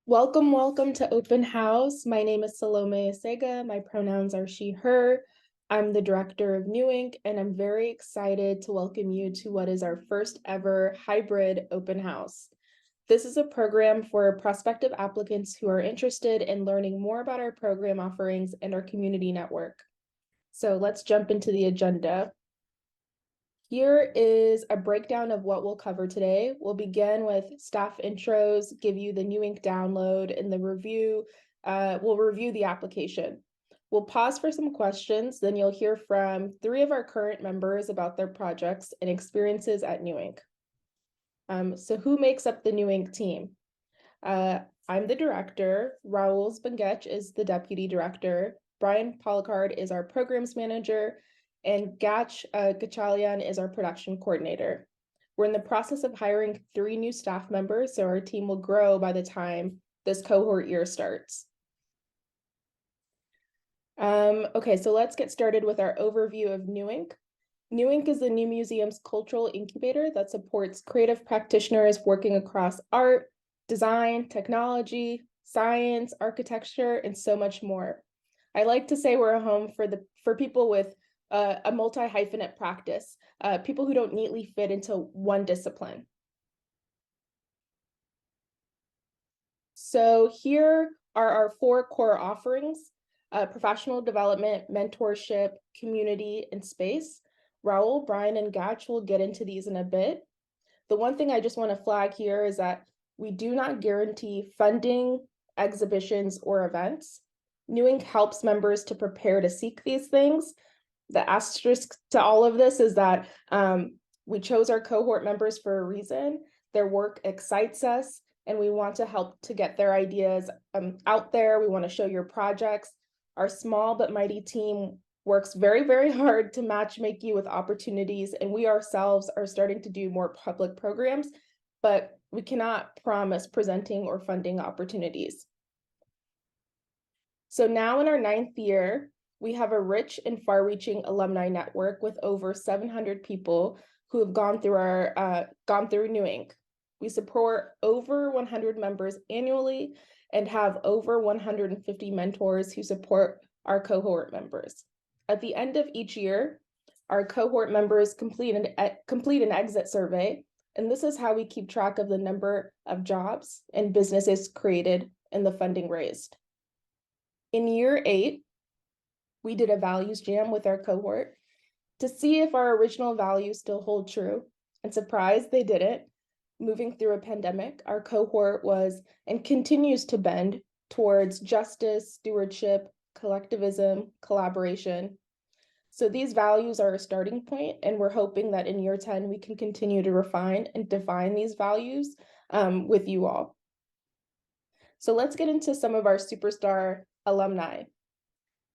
Welcome to Open House. My name is Salome Asega. My pronouns are she, her. I'm the director of New Ink, and I'm very excited to welcome you to what is our first ever hybrid open house. This is a program for prospective applicants who are interested in learning more about our program offerings and our community network. So let's jump into the agenda. Here is a breakdown of what we'll cover today. We'll begin with staff intros, give you the New Ink download and the review. We'll review the application. We'll pause for some questions, then you'll hear from 3 of our current members about their projects and experiences at New Ink. So who makes up the New Ink team? I'm the director, Raul Spangech is the deputy director, Brian Policard is our programs manager, and Gachalian is our production coordinator. We're in the process of hiring 3 new staff members, so our team will grow by the time this cohort year starts. Okay, so let's get started with our overview of New Ink. New Ink is the New Museum's cultural incubator that supports creative practitioners working across art, design, technology, science, architecture, and so much more. I like to say we're a home for people with a multi-hyphenate practice, people who don't neatly fit into one discipline. So here are our 4 core offerings: professional development, mentorship, community, and space. Raul, Brian, and Gatch will get into these in a bit. The one thing I just want to flag here is that we do not guarantee funding, exhibitions, or events. New Ink helps members to prepare to seek these things. The asterisk to all of this is that we chose our cohort members for a reason. Their work excites us, and we want to help to get their ideas out there. We want to show your projects. Our small but mighty team works very, very hard to matchmake you with opportunities, and we ourselves are starting to do more public programs, but we cannot promise presenting or funding opportunities. So now in our 9th year, we have a rich and far-reaching alumni network with over 700 people who have gone through New Ink. We support over 100 members annually and have over 150 mentors who support our cohort members. At the end of each year, our cohort members complete an exit survey, and this is how we keep track of the number of jobs and businesses created and the funding raised. In year 8, we did a values jam with our cohort to see if our original values still hold true, and surprise, they didn't. Moving through a pandemic, our cohort was and continues to bend towards justice, stewardship, collectivism, collaboration. So these values are a starting point, and we're hoping that in year 10, we can continue to refine and define these values with you all. So let's get into some of our superstar alumni.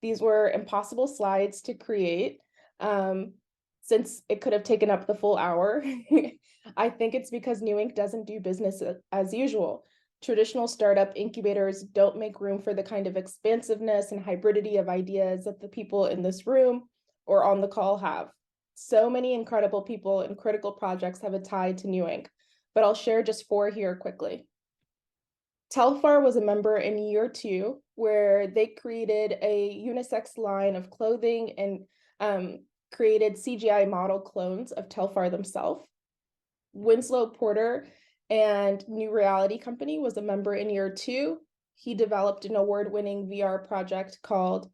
These were impossible slides to create since it could have taken up the full hour. I think it's because New Ink doesn't do business as usual. Traditional startup incubators don't make room for the kind of expansiveness and hybridity of ideas that the people in this room or on the call have. So many incredible people and critical projects have a tie to New Ink, but I'll share just 4 here quickly. Telfar was a member in year 2, where they created a unisex line of clothing and created CGI model clones of Telfar themselves. Winslow Porter and New Reality Company was a member in year 2. He developed an award-winning VR project called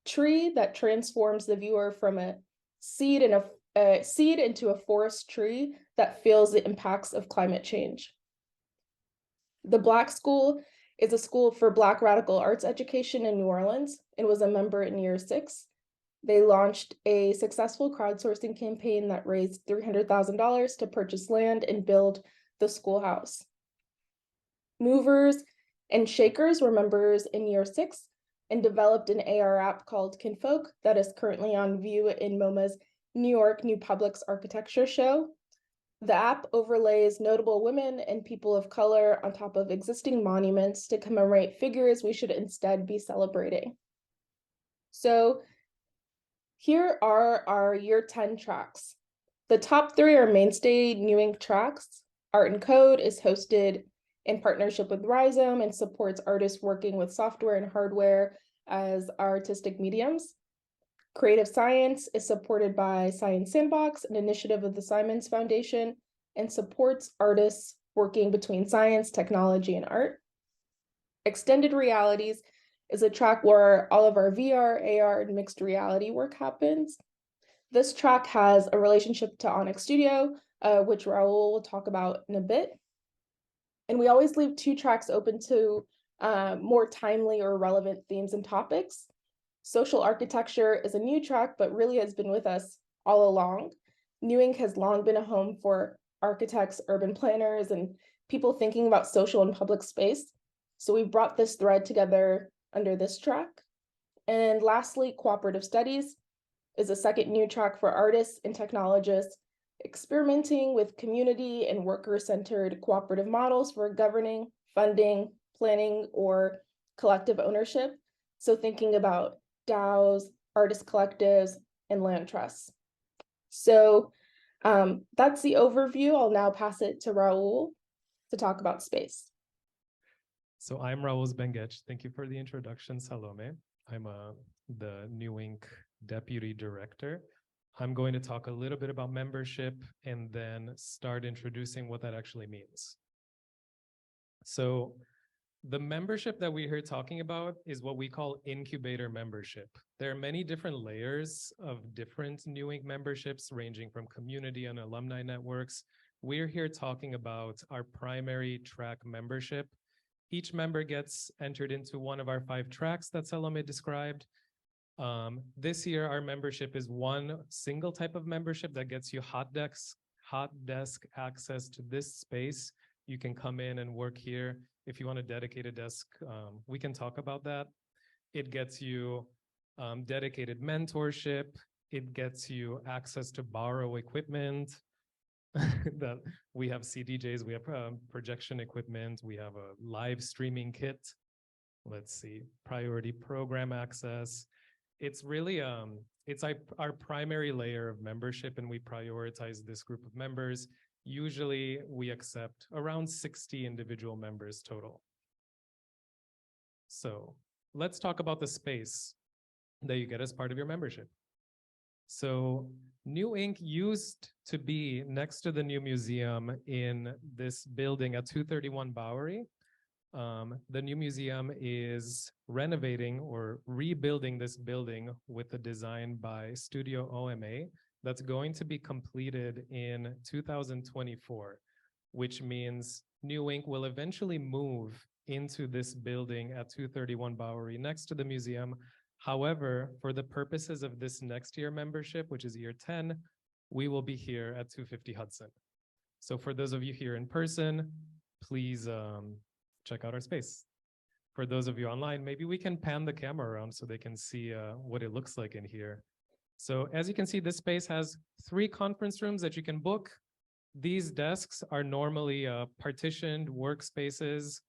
Tree that transforms the viewer from a seed into a forest tree that feels the impacts of climate change. The Black School is a school for Black radical arts education in New Orleans and was a member in year 6. They launched a successful crowdsourcing campaign that raised $300,000 to purchase land and build the schoolhouse. Movers and Shakers were members in year 6 and developed an AR app called Kinfolk that is currently on view in MoMA's New York New Public's Architecture Show. The app overlays notable women and people of color on top of existing monuments to commemorate figures we should instead be celebrating. So here are our year 10 tracks. The top 3 are mainstay New Ink tracks. Art and Code is hosted in partnership with Rhizome and supports artists working with software and hardware as artistic mediums. Creative Science is supported by Science Sandbox, an initiative of the Simons Foundation, and supports artists working between science, technology, and art. Extended Realities is a track where all of our VR, AR, and mixed reality work happens. This track has a relationship to Onyx Studio, which Raul will talk about in a bit. And we always leave 2 tracks open to more timely or relevant themes and topics. Social Architecture is a new track, but really has been with us all along. New Ink has long been a home for architects, urban planners, and people thinking about social and public space. So we brought this thread together under this track. And lastly, Cooperative Studies is a second new track for artists and technologists experimenting with community and worker-centered cooperative models for governing, funding, planning, or collective ownership. So thinking about DAOs, artist collectives, and land trusts. So that's the overview. I'll now pass it to Raul to talk about space. So I'm Raul Bengech. Thank you for the introduction, Salome. I'm the New Ink Deputy Director. I'm going to talk a little bit about membership and then start introducing what that actually means. So the membership that we're here talking about is what we call Incubator membership. There are many different layers of different New Ink memberships ranging from community and alumni networks. We're here talking about our primary track membership. Each member gets entered into one of our 5 tracks that Salome described. This year, our membership is one single type of membership that gets you hot desk access to this space. You can come in and work here. If you want a dedicated desk, we can talk about that. It gets you dedicated mentorship. It gets you access to borrow equipment. That we have CDJs, we have projection equipment, we have a live streaming kit. Let's see, priority program access. It's really it's our primary layer of membership, and we prioritize this group of members. Usually we accept around 60 individual members total. So let's talk about the space that you get as part of your membership. So New Ink used to be next to the new museum in this building at 231 Bowery. The new museum is renovating or rebuilding this building with a design by Studio OMA that's going to be completed in 2024, which means New Ink will eventually move into this building at 231 Bowery next to the museum. However, for the purposes of this next year membership, which is year 10, we will be here at 250 Hudson. So for those of you here in person, please check out our space. For those of you online, maybe we can pan the camera around so they can see what it looks like in here. So as you can see, this space has 3 conference rooms that you can book. These desks are normally partitioned workspaces.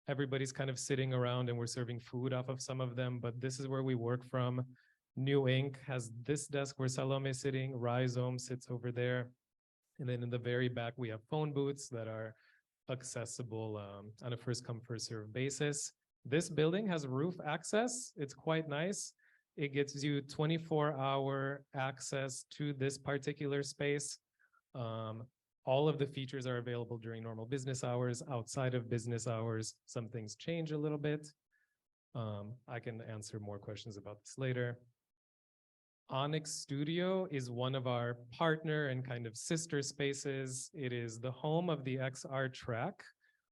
Everybody's kind of sitting around and we're serving food off of some of them, but this is where we work from. New Ink has this desk where Salome is sitting, Rhizome sits over there. And then in the very back, we have phone booths that are accessible on a first come, first serve basis. This building has roof access. It's quite nice. It gets you 24-hour access to this particular space. All of the features are available during normal business hours. Outside of business hours, some things change a little bit. I can answer more questions about this later. Onyx Studio is one of our partner and kind of sister spaces. It is the home of the XR track,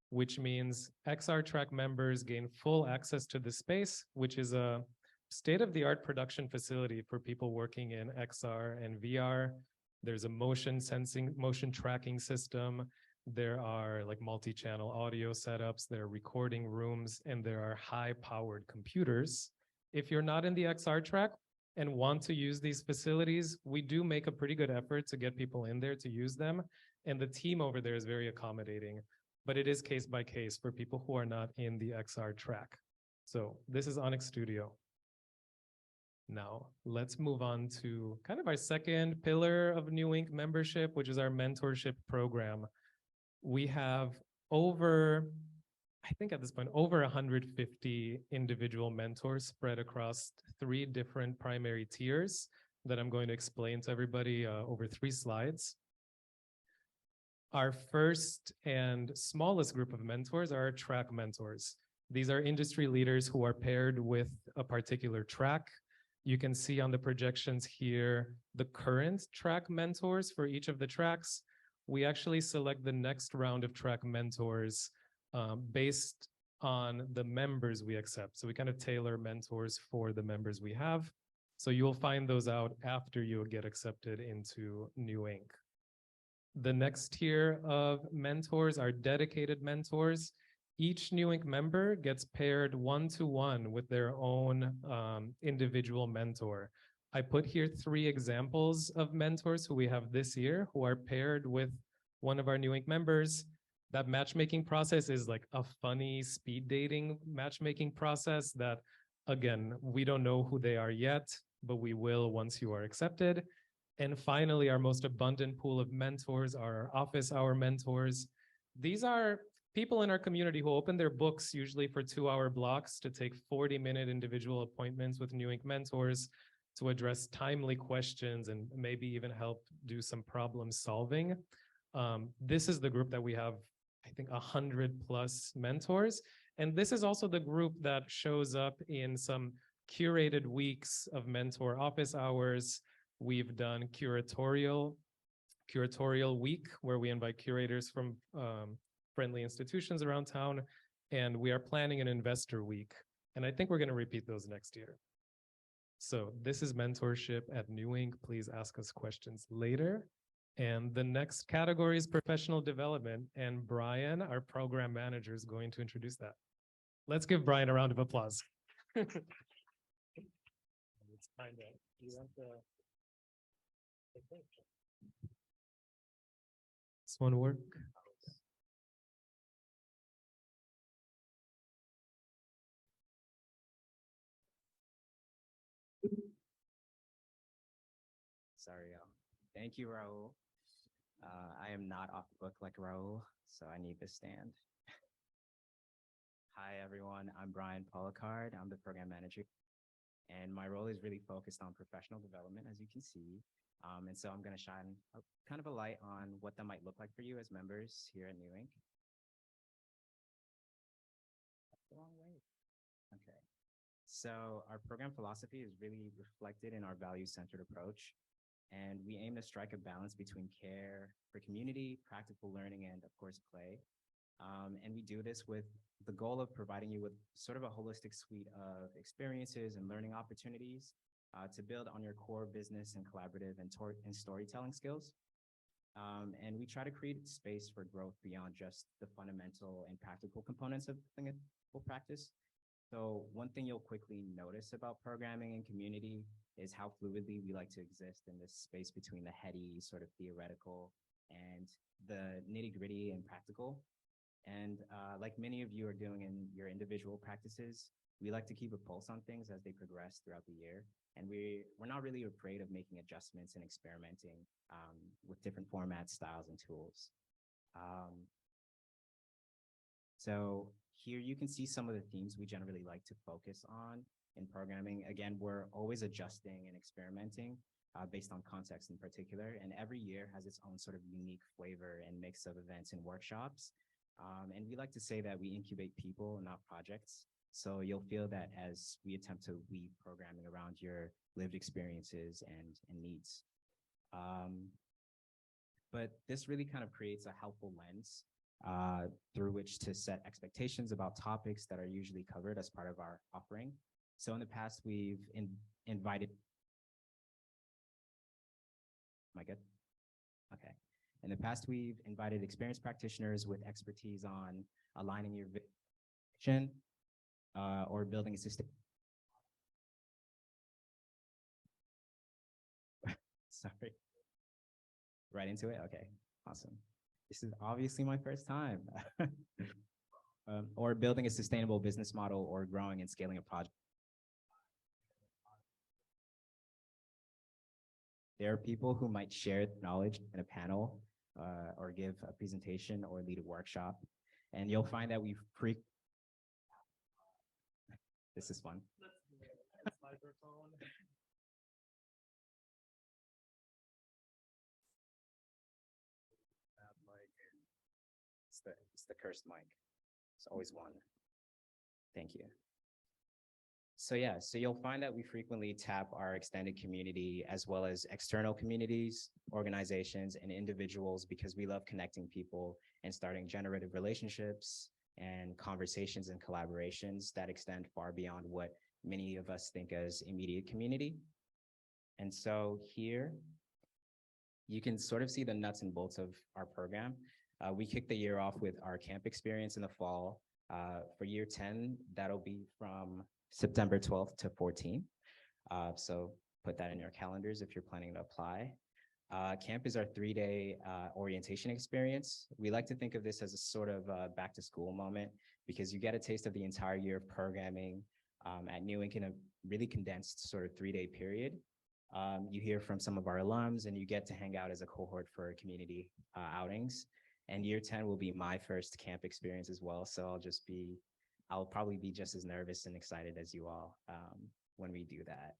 which means XR track members gain full access to the space, which is a state-of-the-art production facility for people working in XR and VR. There's a motion sensing, motion tracking system. There are like multi-channel audio setups, there are recording rooms, and there are high-powered computers. If you're not in the XR track and want to use these facilities, we do make a pretty good effort to get people in there to use them. And the team over there is very accommodating, but it is case by case for people who are not in the XR track. So this is Onyx Studio. Now, let's move on to kind of our second pillar of New Ink membership, which is our mentorship program. We have over I think at this point, over 150 individual mentors spread across 3 different primary tiers that I'm going to explain to everybody over 3 slides. Our first and smallest group of mentors are our track mentors. These are industry leaders who are paired with a particular track. You can see on the projections here the current track mentors for each of the tracks. We actually select the next round of track mentors based on the members we accept. So we kind of tailor mentors for the members we have. So you'll find those out after you get accepted into New Inc. The next tier of mentors are dedicated mentors. Each New Inc. member gets paired 1-to-1 with their own individual mentor. I put here 3 examples of mentors who we have this year who are paired with one of our New Inc. members. That matchmaking process is like a funny speed dating matchmaking process that, again, we don't know who they are yet, but we will once you are accepted. And finally, our most abundant pool of mentors are our office hour mentors. These are people in our community who open their books usually for 2-hour blocks to take 40-minute individual appointments with New Inc. mentors to address timely questions and maybe even help do some problem solving. This is the group that we have, I think, 100+ mentors. And this is also the group that shows up in some curated weeks of mentor office hours. We've done curatorial week where we invite curators from friendly institutions around town, and we are planning an investor week. And I think we're going to repeat those next year. So this is mentorship at New Inc. Please ask us questions later. And the next category is professional development, and Brian, our program manager, is going to introduce that. Let's give Brian a round of applause. It's kind of, you want the... This one work? Sorry. Thank you, Raul. I am not off the book like Raul, so I need this stand. Hi, everyone. I'm Brian Policard. I'm the program manager, and my role is really focused on professional development, as you can see. And so I'm going to shine kind of a light on what that might look like for you as members here at New Inc. That's the wrong way. Okay. So our program philosophy is really reflected in our value-centered approach. And we aim to strike a balance between care for community, practical learning, and of course, play. And we do this with the goal of providing you with sort of a holistic suite of experiences and learning opportunities to build on your core business and collaborative and storytelling skills. And we try to create space for growth beyond just the fundamental and practical components of clinical practice. So one thing you'll quickly notice about programming and community is how fluidly we like to exist in this space between the heady, sort of theoretical, and the nitty-gritty and practical. And like many of you are doing in your individual practices, we like to keep a pulse on things as they progress throughout the year. And we're not really afraid of making adjustments and experimenting with different formats, styles, and tools. So here you can see some of the themes we generally like to focus on in programming. Again, we're always adjusting and experimenting based on context in particular. And every year has its own sort of unique flavor and mix of events and workshops. And we like to say that we incubate people, not projects. So you'll feel that as we attempt to weave programming around your lived experiences and needs. But this really kind of creates a helpful lens through which to set expectations about topics that are usually covered as part of our offering. So in the past, we've invited... Am I good? Okay. In the past, we've invited experienced practitioners with expertise on aligning your vision or building a system. Sorry. Right into it? Okay, awesome. This is obviously my first time. Or building a sustainable business model or growing and scaling a project. There are people who might share knowledge in a panel or give a presentation or lead a workshop. And you'll find that we This is fun. It's the cursed mic. It's always one. Thank you. So yeah, so you'll find that we frequently tap our extended community as well as external communities, organizations, and individuals because we love connecting people and starting generative relationships and conversations and collaborations that extend far beyond what many of us think as immediate community. And so here, you can sort of see the nuts and bolts of our program. We kicked the year off with our camp experience in the fall. For year 10, that'll be from September 12th to 14th. So put that in your calendars if you're planning to apply. Camp is our 3-day orientation experience. We like to think of this as a sort of back to school moment because you get a taste of the entire year of programming at New Inc in a really condensed sort of 3-day period. You hear from some of our alums and you get to hang out as a cohort for community outings. And year 10 will be my first camp experience as well. So I'll probably be just as nervous and excited as you all when we do that.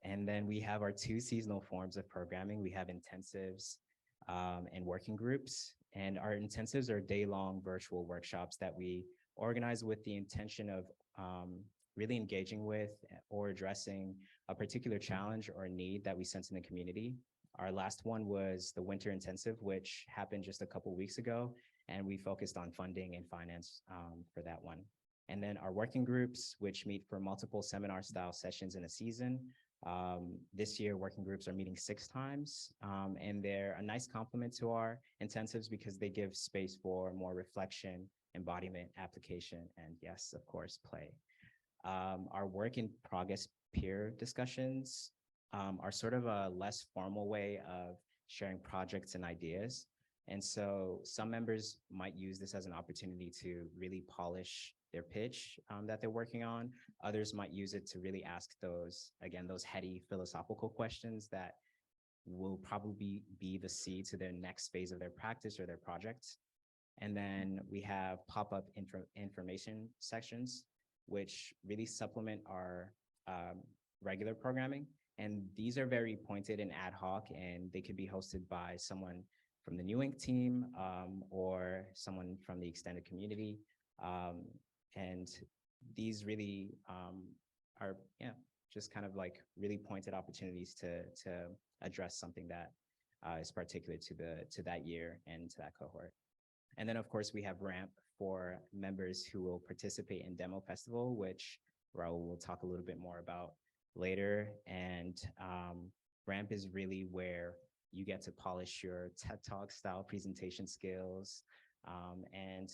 And then we have our 2 seasonal forms of programming. We have intensives and working groups. And our intensives are day-long virtual workshops that we organize with the intention of really engaging with or addressing a particular challenge or need that we sense in the community. Our last one was the winter intensive, which happened just a couple weeks ago, and we focused on funding and finance for that one. And then our working groups, which meet for multiple seminar style sessions in a season. This year, working groups are meeting 6 times, and they're a nice complement to our intensives because they give space for more reflection, embodiment, application, and yes, of course, play. Our work in progress peer discussions are sort of a less formal way of sharing projects and ideas. And so some members might use this as an opportunity to really polish their pitch that they're working on. Others might use it to really ask those heady philosophical questions that will probably be the seed to their next phase of their practice or their project. And then we have pop-up information sections, which really supplement our regular programming. And these are very pointed and ad hoc, and they could be hosted by someone from the New Inc team or someone from the extended community. And these really are just kind of like really pointed opportunities to address something that is particular to that year and to that cohort. And then of course we have Ramp for members who will participate in Demo Festival, which Raul will talk a little bit more about later. And Ramp is really where you get to polish your TED Talk style presentation skills and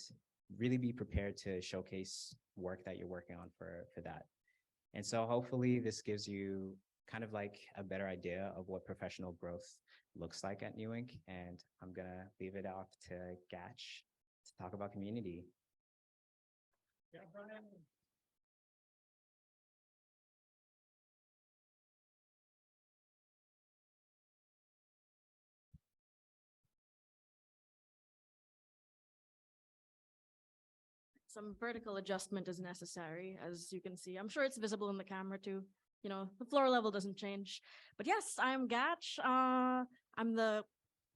really be prepared to showcase work that you're working on for that. And so hopefully this gives you kind of like a better idea of what professional growth looks like at New Inc. And I'm gonna leave it off to Gatch to talk about community. Yeah, Brian. Some vertical adjustment is necessary, as you can see. I'm sure it's visible in the camera too. You know, the floor level doesn't change. But yes, I'm Gatch. I'm the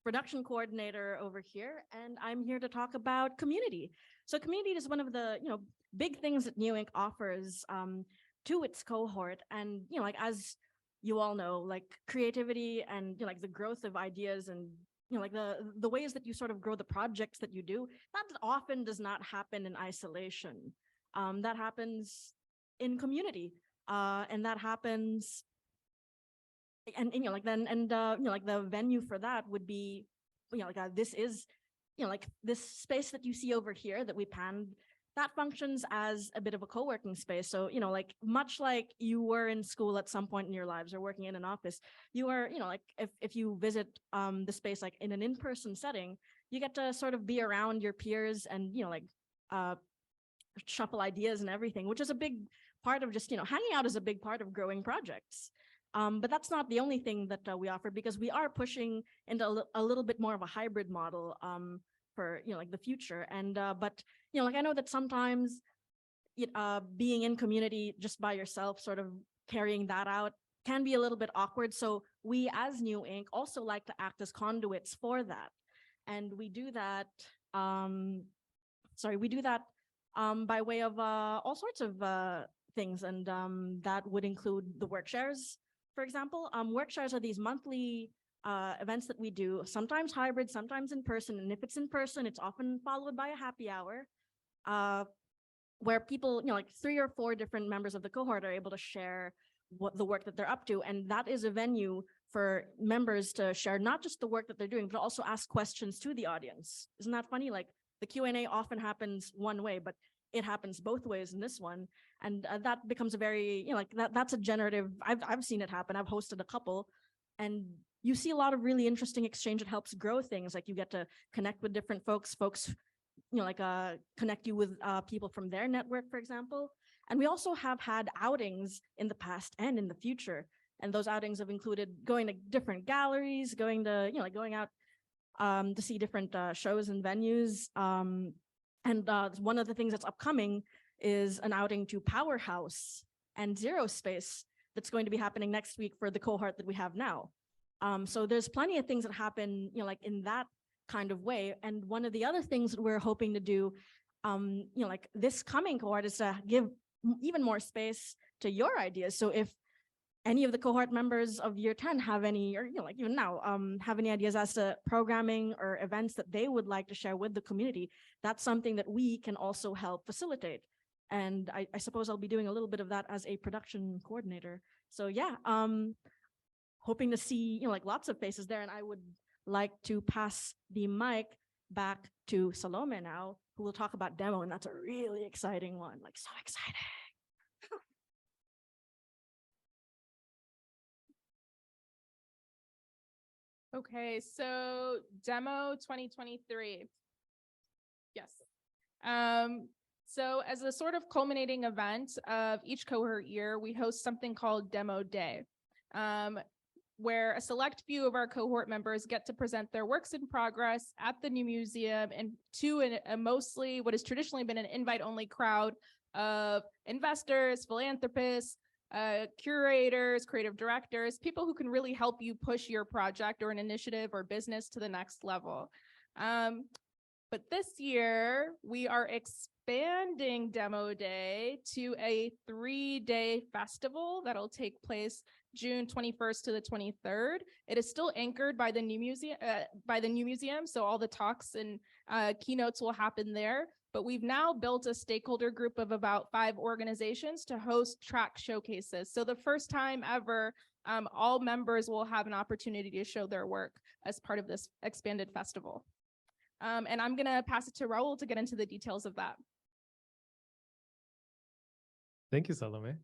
production coordinator over here, and I'm here to talk about community. So community is one of the, big things that New Inc offers to its cohort. And, like, as you all know, like creativity and, like the growth of ideas and like the ways that you sort of grow the projects that you do, that often does not happen in isolation. That happens in community, and that happens, and like the venue for that would be, this is, like this space that you see over here that we panned, that functions as a bit of a co-working space. So, like much like you were in school at some point in your lives or working in an office, you are, like if you visit the space like in an in-person setting, you get to sort of be around your peers and, shuffle ideas and everything, which is a big part of just, hanging out is a big part of growing projects. But that's not the only thing that we offer, because we are pushing into a little bit more of a hybrid model for, like the future. And, but, like I know that sometimes being in community just by yourself, sort of carrying that out, can be a little bit awkward. So we as New Inc. also like to act as conduits for that. And we do that, by way of all sorts of things. And that would include the work shares, for example. Work shares are these monthly events that we do, sometimes hybrid, sometimes in person. And if it's in person, it's often followed by a happy hour, where people, like 3 or 4 different members of the cohort are able to share what the work that they're up to. And that is a venue for members to share not just the work that they're doing, but also ask questions to the audience. Isn't that funny? Like the Q&A often happens one way, but it happens both ways in this one. And that becomes a very, that's a generative, I've seen it happen. I've hosted a couple, and you see a lot of really interesting exchange. It helps grow things. Like you get to connect with different folks, connect you with people from their network, for example. And we also have had outings in the past and in the future. And those outings have included going to different galleries, going out to see different shows and venues. And one of the things that's upcoming is an outing to Powerhouse and Zero Space that's going to be happening next week for the cohort that we have now. So there's plenty of things that happen, like in that kind of way. And one of the other things that we're hoping to do, like this coming cohort, is to give even more space to your ideas. So if any of the cohort members of year 10 have any, or like even now, have any ideas as to programming or events that they would like to share with the community, that's something that we can also help facilitate. And I suppose I'll be doing a little bit of that as a production coordinator. So yeah, hoping to see, like lots of faces there. And I would like to pass the mic back to Salome now, who will talk about demo. And that's a really exciting one, like so exciting. Okay, so demo 2023. Yes. So as a sort of culminating event of each cohort year, we host something called Demo Day, where a select few of our cohort members get to present their works in progress at the new museum and to a mostly what has traditionally been an invite-only crowd of investors, philanthropists, curators, creative directors, people who can really help you push your project or an initiative or business to the next level. But this year, we are expanding Demo Day to a 3-day festival that'll take place June 21st to the 23rd. It is still anchored by the new museum, so all the talks and keynotes will happen there. But we've now built a stakeholder group of about 5 organizations to host track showcases. So the first time ever, all members will have an opportunity to show their work as part of this expanded festival. And I'm gonna pass it to Raul to get into the details of that. Thank you, Salome.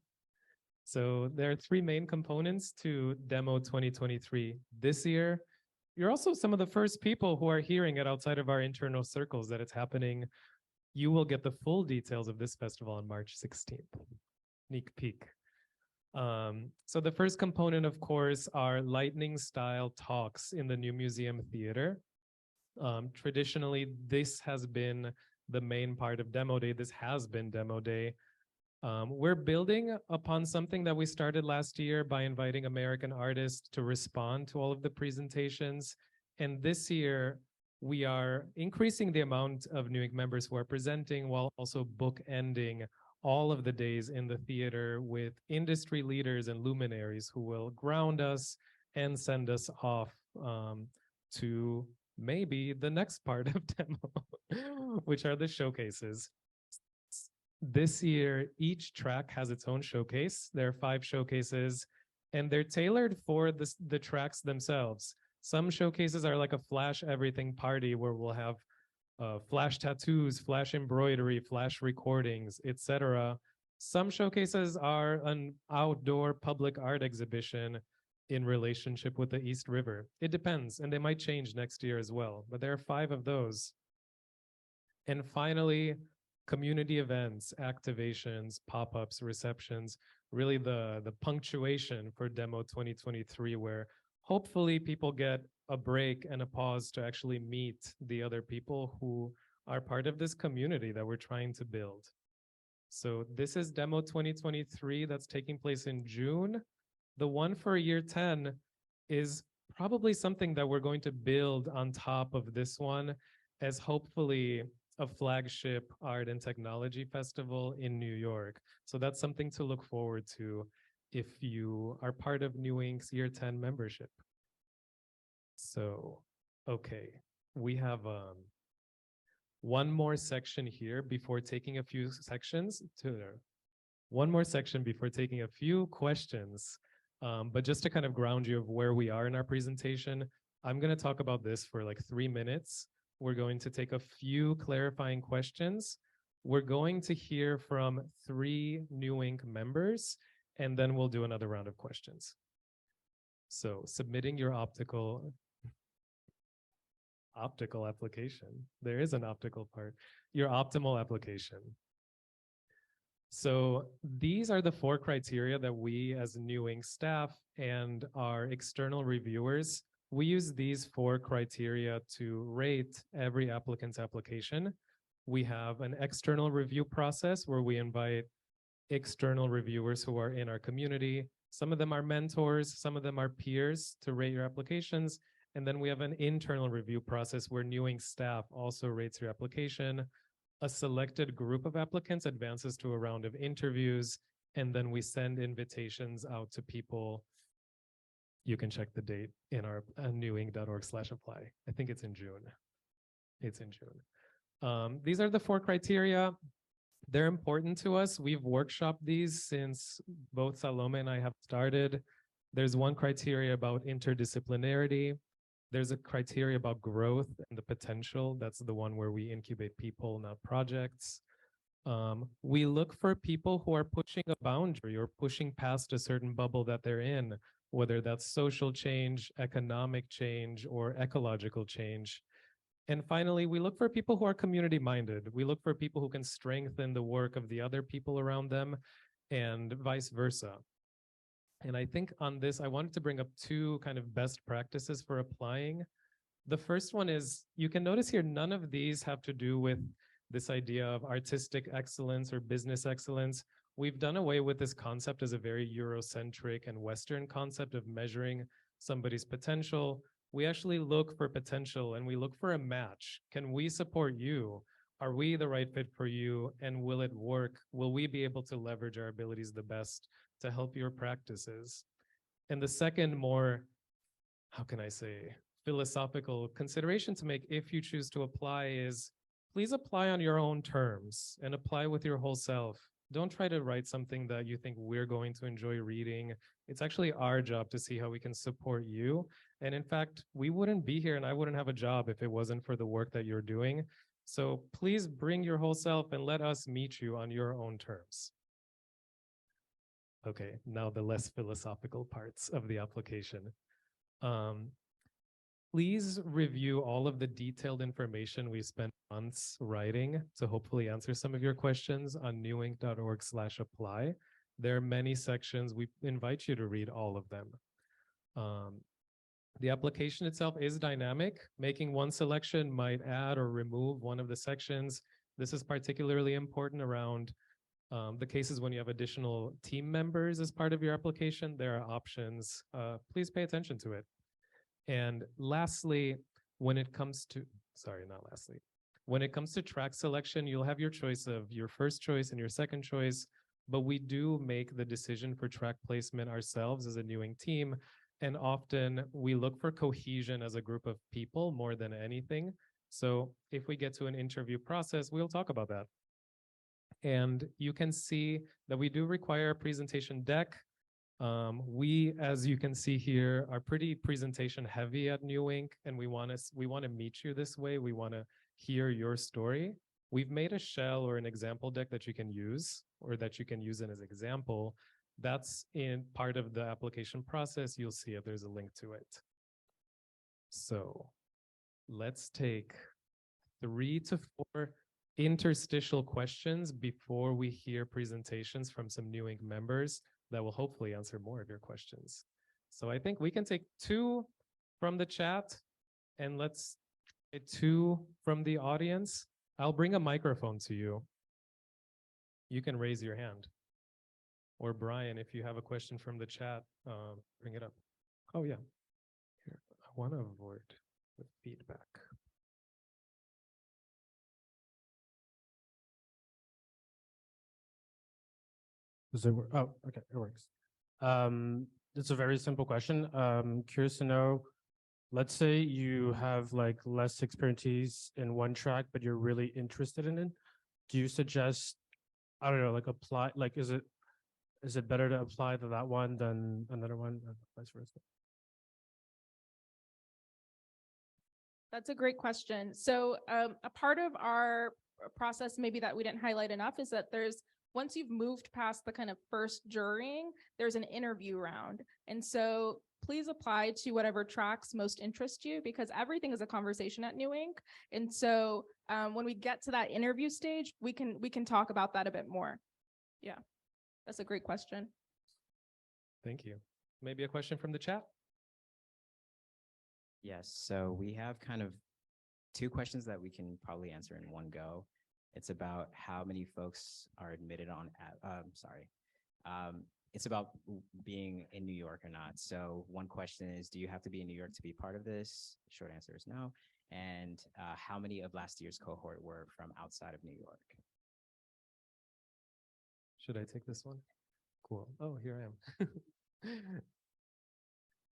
So there are 3 main components to Demo 2023. This year, you're also some of the first people who are hearing it outside of our internal circles that it's happening. You will get the full details of this festival on March 16th. Sneak peek. So the first component, of course, are lightning-style talks in the new museum theater. Traditionally, this has been the main part of Demo Day. This has been Demo Day. We're building upon something that we started last year by inviting American artists to respond to all of the presentations. And this year, we are increasing the amount of New Inc. members who are presenting while also bookending all of the days in the theater with industry leaders and luminaries who will ground us and send us off to maybe the next part of Demo, which are the showcases. This year, each track has its own showcase. There are 5 showcases, and they're tailored for the tracks themselves. Some showcases are like a flash everything party where we'll have flash tattoos, flash embroidery, flash recordings, etc. Some showcases are an outdoor public art exhibition in relationship with the East River. It depends, and they might change next year as well, but there are 5 of those. And finally, community events, activations, pop-ups, receptions, really the punctuation for Demo 2023, where hopefully people get a break and a pause to actually meet the other people who are part of this community that we're trying to build. So this is demo 2023 that's taking place in June. The one for year 10 is probably something that we're going to build on top of this one as hopefully a flagship art and technology festival in New York. So that's something to look forward to if you are part of New Ink's year 10 membership. So, okay, we have one more section here before taking a few one more section before taking a few questions. But just to kind of ground you of where we are in our presentation, I'm going to talk about this for like 3 minutes. We're going to take a few clarifying questions. We're going to hear from 3 New Ink members, and then we'll do another round of questions. So submitting your optical application. There is an optical part. Your optimal application. So these are the 4 criteria that we as New Ink staff and our external reviewers, we use these 4 criteria to rate every applicant's application. We have an external review process where we invite external reviewers who are in our community. Some of them are mentors, some of them are peers to rate your applications. And then we have an internal review process where New Ink staff also rates your application. A selected group of applicants advances to a round of interviews, and then we send invitations out to people. You can check the date in our newink.org/apply. I think it's in June. It's in June. These are the 4 criteria. They're important to us. We've workshopped these since both Salome and I have started. There's one criteria about interdisciplinarity. There's a criteria about growth and the potential. That's the one where we incubate people, not projects. We look for people who are pushing a boundary or pushing past a certain bubble that they're in, whether that's social change, economic change, or ecological change. And finally, we look for people who are community-minded. We look for people who can strengthen the work of the other people around them and vice versa. And I think on this, I wanted to bring up 2 kind of best practices for applying. The first one is, you can notice here, none of these have to do with this idea of artistic excellence or business excellence. We've done away with this concept as a very Eurocentric and Western concept of measuring somebody's potential. We actually look for potential and we look for a match. Can we support you? Are we the right fit for you? And will it work? Will we be able to leverage our abilities the best to help your practices? And the second, more, how can I say, philosophical consideration to make if you choose to apply is, please apply on your own terms and apply with your whole self. Don't try to write something that you think we're going to enjoy reading. It's actually our job to see how we can support you. And in fact, we wouldn't be here and I wouldn't have a job if it wasn't for the work that you're doing. So please bring your whole self and let us meet you on your own terms. Okay, now the less philosophical parts of the application. Please review all of the detailed information we spent months writing to hopefully answer some of your questions on newink.org/apply. There are many sections. We invite you to read all of them. The application itself is dynamic. Making one selection might add or remove one of the sections. This is particularly important around the cases when you have additional team members as part of your application. There are options. Please pay attention to it. And lastly, when it comes to, when it comes to track selection, you'll have your choice of your first choice and your second choice, but we do make the decision for track placement ourselves as a New Ink team. And often we look for cohesion as a group of people more than anything. So if we get to an interview process, we'll talk about that. And you can see that we do require a presentation deck. We, as you can see here, are pretty presentation heavy at New Ink, and we want to meet you this way. We want to hear your story. We've made a shell or an example deck that you can use, or that you can use it as an example. That's in part of the application process. You'll see if there's a link to it. So let's take 3 to 4 interstitial questions before we hear presentations from some New Ink members that will hopefully answer more of your questions. So I think we can take 2 from the chat and let's get 2 from the audience. I'll bring a microphone to you. you can raise your hand. Or Brian, if you have a question from the chat, bring it up. Oh yeah, here, I want to avoid the feedback. Does it work? Oh, okay, it works. It's a very simple question. Curious to know, let's say you have like less expertise in one track, but you're really interested in it. Do you suggest, I don't know, like apply, like, is it better to apply to that one than another one, or vice versa? That's a great question. So a part of our process maybe that we didn't highlight enough is that once you've moved past the kind of first jurying, there's an interview round. And so please apply to whatever tracks most interest you, because everything is a conversation at New Ink. And so when we get to that interview stage, we can talk about that a bit more. Yeah, that's a great question. Thank you. Maybe a question from the chat? Yes, so we have kind of two questions that we can probably answer in one go. It's about how many folks are admitted on, it's about being in New York or not. So one question is, do you have to be in New York to be part of this? Short answer is no. And how many of last year's cohort were from outside of New York? Should I take this one? Cool. Oh, here I am.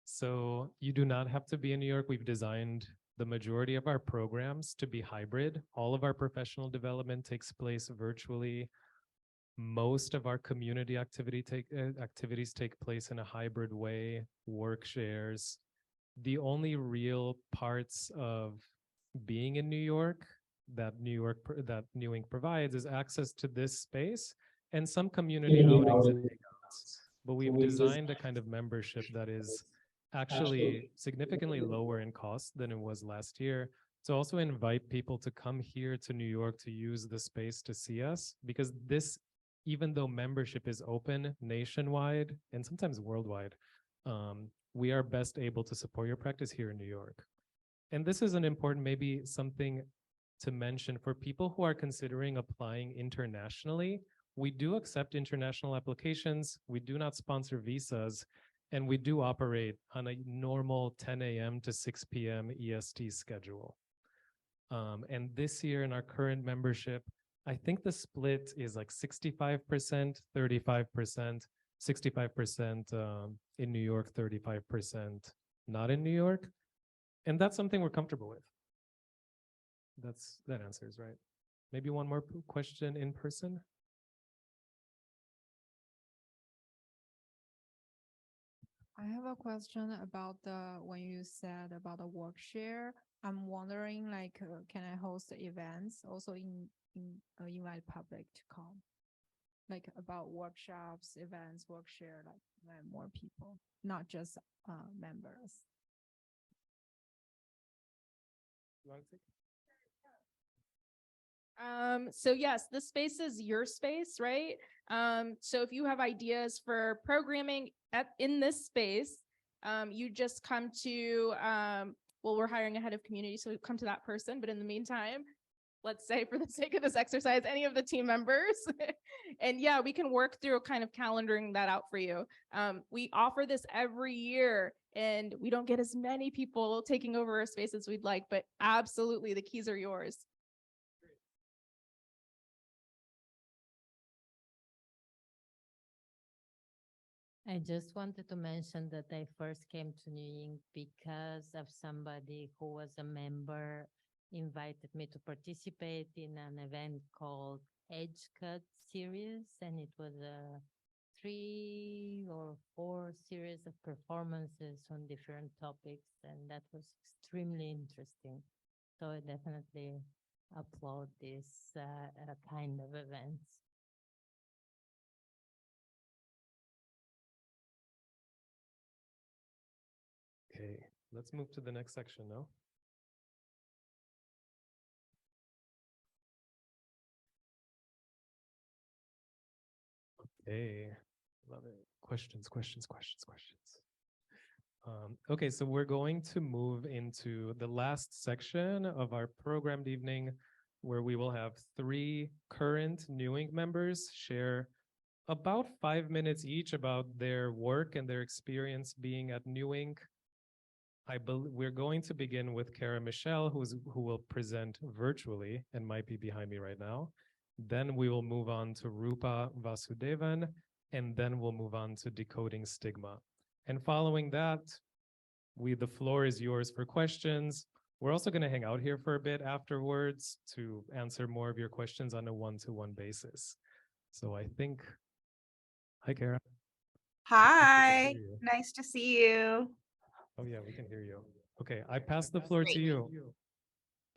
So you do not have to be in New York. We've designed the majority of our programs to be hybrid. All of our professional development takes place virtually. Most of our community activities take place in a hybrid way, work shares. The only real parts of being in New York that New Ink provides is access to this space and some community outings and hangouts. But we've designed a kind of membership that is actually significantly lower in cost than it was last year, to also invite people to come here to New York to use the space to see us, because this, even though membership is open nationwide and sometimes worldwide, we are best able to support your practice here in New York. And this is an important, maybe something to mention for people who are considering applying internationally. We do accept international applications. We do not sponsor visas. And we do operate on a normal 10 a.m. to 6 p.m. EST schedule. And this year in our current membership, I think the split is like 65%, 35%, 65% in New York, 35% not in New York. And that's something we're comfortable with. That answers, right? Maybe one more question in person. I have a question about when you said about the work share. I'm wondering, like, can I host events also invite public to come, like about workshops, events, work share, like more people, not just members. So yes, this space is your space, right? So if you have ideas for programming in this space, you just come to, well, we're hiring a head of community, so come to that person. But in the meantime, let's say for the sake of this exercise, any of the team members, and yeah, we can work through kind of calendaring that out for you. We offer this every year, and we don't get as many people taking over our space as we'd like, but absolutely, the keys are yours. I just wanted to mention that I first came to New Ink because of somebody who was a member invited me to participate in an event called Edge Cut series, and it was a 3 or 4 series of performances on different topics, and that was extremely interesting. So I definitely applaud this kind of events. Okay, let's move to the next section now. Okay, love it. Questions. Okay, so we're going to move into the last section of our programmed evening, where we will have 3 current New Ink members share about 5 minutes each about their work and their experience being at New Ink. We're going to begin with Cara Michell, who will present virtually and might be behind me right now. Then we will move on to Roopa Vasudevan, and then we'll move on to Decoding Stigma. And following that, the floor is yours for questions. We're also going to hang out here for a bit afterwards to answer more of your questions on a one-to-one basis. So I think, hi, Cara. Hi, nice to see you. Oh yeah, we can hear you. Okay, I pass the floor to you.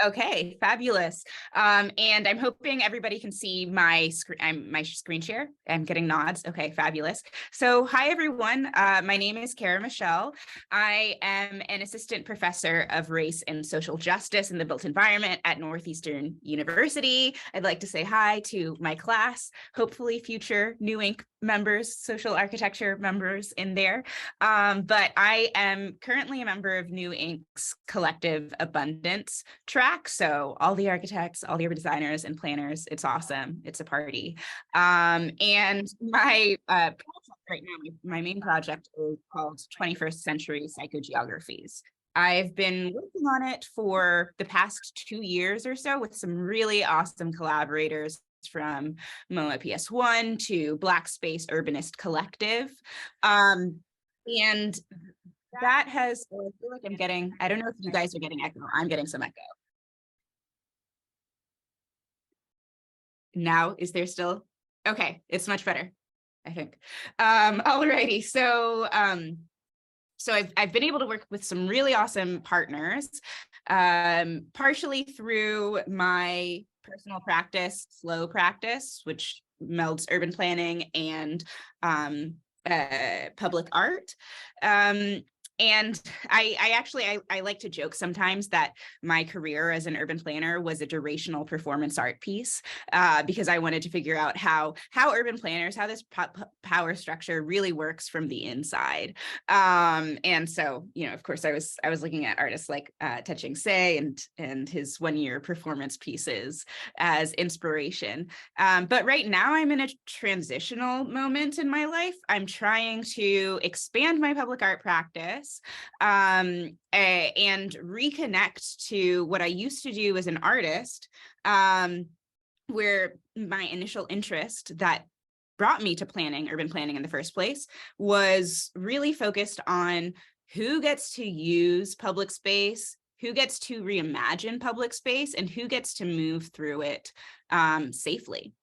Okay, fabulous. And I'm hoping everybody can see my screen. My screen share. I'm getting nods. Okay, fabulous. So, hi everyone. My name is Cara Michell. I am an assistant professor of race and social justice in the built environment at Northeastern University. I'd like to say hi to my class. Hopefully, future New Ink members, social architecture members in there. But I am currently a member of New Ink's collective abundance track. So all the architects, all the urban designers and planners, it's awesome. It's a party. And my project right now, my main project is called 21st Century Psychogeographies. I've been working on it for the past 2 years or so with some really awesome collaborators from MoMA PS1 to Black Space Urbanist Collective. And that has, I feel like I'm getting, I don't know if you guys are getting echo. I'm getting some echo. Now, is there still? Okay, it's much better, I think. Alrighty, so I've been able to work with some really awesome partners, partially through my personal practice, Slow Practice, which melds urban planning and public art. And I like to joke sometimes that my career as an urban planner was a durational performance art piece, because I wanted to figure out how urban planners, how this power structure really works from the inside. And so, you know, of course, I was looking at artists like Touching Say and his 1-year performance pieces as inspiration. But right now I'm in a transitional moment in my life. I'm trying to expand my public art practice, and reconnect to what I used to do as an artist, where my initial interest that brought me to urban planning in the first place, was really focused on who gets to use public space, who gets to reimagine public space, and who gets to move through it safely.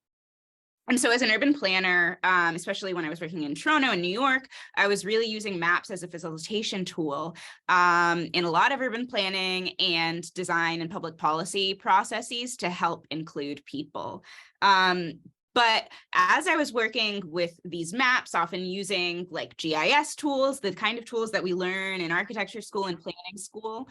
And so as an urban planner, especially when I was working in Toronto and New York, I was really using maps as a facilitation tool in a lot of urban planning and design and public policy processes to help include people. But as I was working with these maps, often using like GIS tools, the kind of tools that we learn in architecture school and planning school,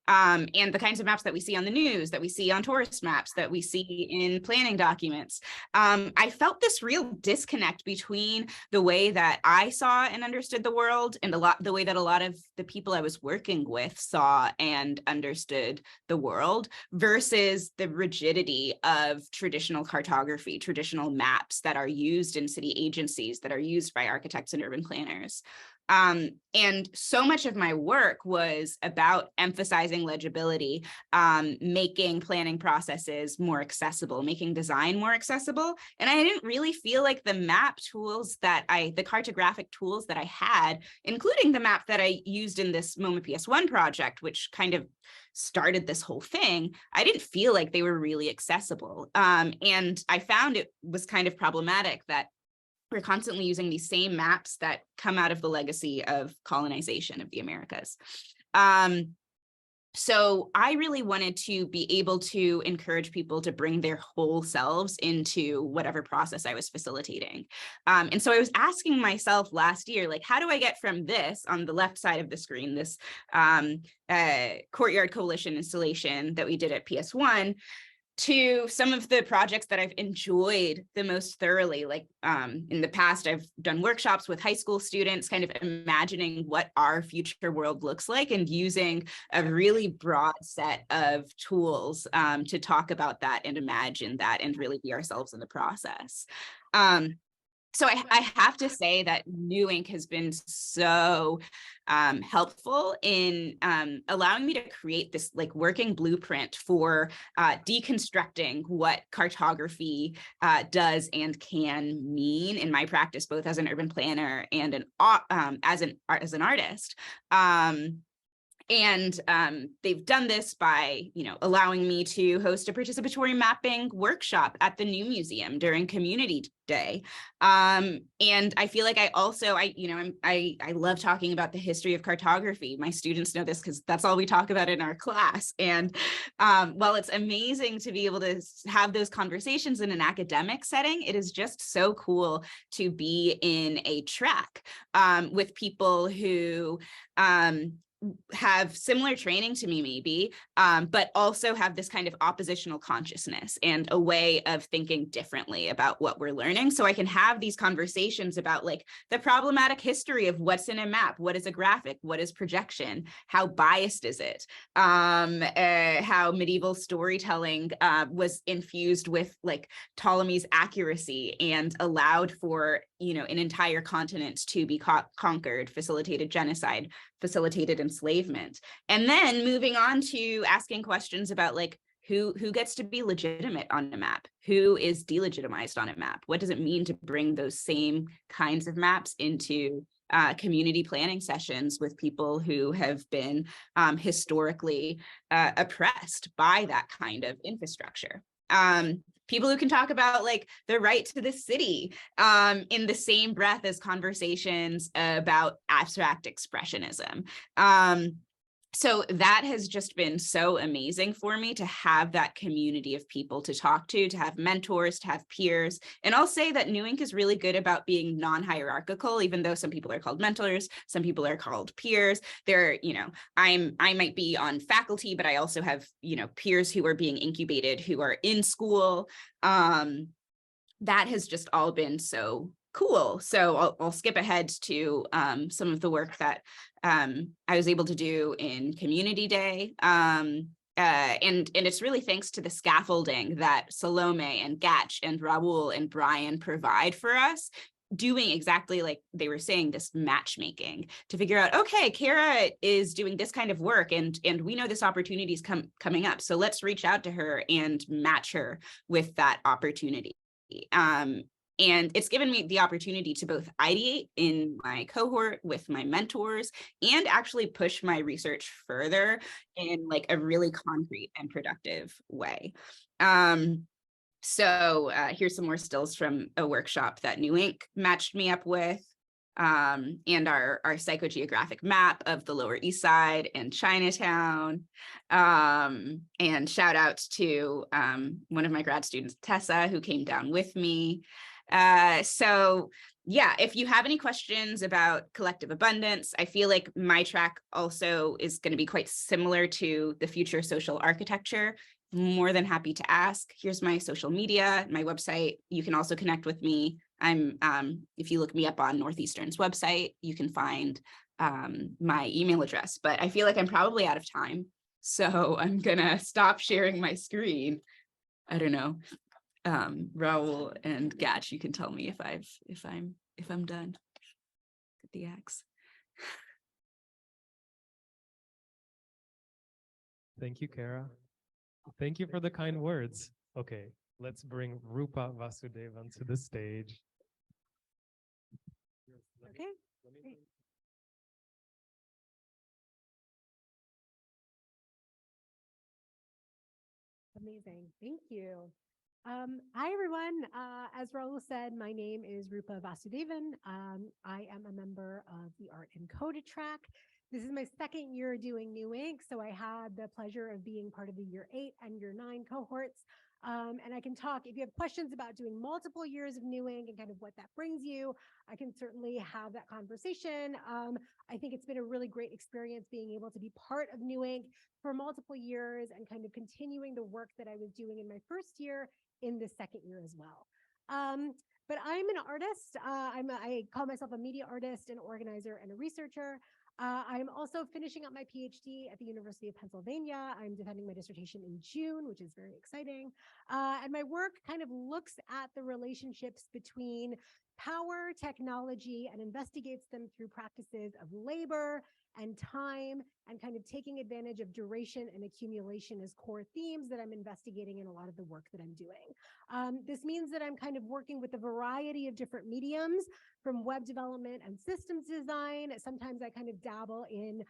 and the kinds of maps that we see on the news, that we see on tourist maps, that we see in planning documents, I felt this real disconnect between the way that I saw and understood the world and the way that a lot of the people I was working with saw and understood the world, versus the rigidity of traditional cartography, traditional maps that are used in city agencies, that are used by architects and urban planners. And so much of my work was about emphasizing legibility, making planning processes more accessible, making design more accessible. And I didn't really feel like the map tools the cartographic tools that I had, including the map that I used in this MoMA PS1 project, which kind of started this whole thing, I didn't feel like they were really accessible. And I found it was kind of problematic that we're constantly using these same maps that come out of the legacy of colonization of the Americas. So I really wanted to be able to encourage people to bring their whole selves into whatever process I was facilitating. And so I was asking myself last year, like, how do I get from this on the left side of the screen, this Courtyard Coalition installation that we did at PS1, to some of the projects that I've enjoyed the most thoroughly. Like in the past, I've done workshops with high school students, kind of imagining what our future world looks like and using a really broad set of tools to talk about that and imagine that and really be ourselves in the process. So I have to say that New Ink has been so helpful in allowing me to create this like working blueprint for deconstructing what cartography does and can mean in my practice, both as an urban planner and as an artist. And they've done this by, allowing me to host a participatory mapping workshop at the New Museum during Community Day. And I feel like I love talking about the history of cartography. My students know this because that's all we talk about in our class. And while it's amazing to be able to have those conversations in an academic setting, it is just so cool to be in a track with people who have similar training to me maybe, but also have this kind of oppositional consciousness and a way of thinking differently about what we're learning. So I can have these conversations about like the problematic history of what's in a map, what is a graphic, what is projection, how biased is it, how medieval storytelling was infused with like Ptolemy's accuracy and allowed for, an entire continent to be conquered, facilitated genocide, facilitated enslavement. And then moving on to asking questions about like who gets to be legitimate on a map, who is delegitimized on a map, what does it mean to bring those same kinds of maps into community planning sessions with people who have been historically oppressed by that kind of infrastructure. People who can talk about like the right to the city in the same breath as conversations about abstract expressionism. So that has just been so amazing for me to have that community of people to talk to have mentors, to have peers. And I'll say that New Ink is really good about being non-hierarchical, even though some people are called mentors, some people are called peers. There, I might be on faculty, but I also have, peers who are being incubated, who are in school. That has just all been so cool. So I'll skip ahead to some of the work that I was able to do in Community Day. And it's really thanks to the scaffolding that Salome and Gatch and Raul and Brian provide for us, doing exactly like they were saying, this matchmaking to figure out, okay, Cara is doing this kind of work and we know this opportunity is coming up. So let's reach out to her and match her with that opportunity. And it's given me the opportunity to both ideate in my cohort with my mentors and actually push my research further in like a really concrete and productive way. So here's some more stills from a workshop that New Ink matched me up with, and our psychogeographic map of the Lower East Side and Chinatown. And shout out to one of my grad students, Tessa, who came down with me. So yeah, if you have any questions about collective abundance, I feel like my track also is going to be quite similar to the future social architecture. More than happy to ask. Here's my social media, my website. You can also connect with me. I'm, if you look me up on Northeastern's website, you can find my email address, but I feel like I'm probably out of time. So I'm gonna stop sharing my screen. I don't know. Raul and Gatch, you can tell me if I'm done with the axe. Thank you, Cara. Thank you for the kind words. Okay, let's bring Roopa Vasudevan to the stage. Okay. Great. Amazing. Thank you. Hi, everyone. As Raul said, my name is Roopa Vasudevan. I am a member of the Art and Code track. This is my second year doing New Ink, so I had the pleasure of being part of the year 8 and year 9 cohorts. And I can talk, if you have questions about doing multiple years of New Ink and kind of what that brings you, I can certainly have that conversation. I think it's been a really great experience being able to be part of New Ink for multiple years and kind of continuing the work that I was doing in my first year in the second year as well. But I'm an artist. I call myself a media artist, an organizer, and a researcher. I'm also finishing up my PhD at the University of Pennsylvania. I'm defending my dissertation in June, which is very exciting. And my work kind of looks at the relationships between power, technology, and investigates them through practices of labor and time, and kind of taking advantage of duration and accumulation as core themes that I'm investigating in a lot of the work that I'm doing. This means that I'm kind of working with a variety of different mediums, from web development and systems design. Sometimes I kind of dabble in,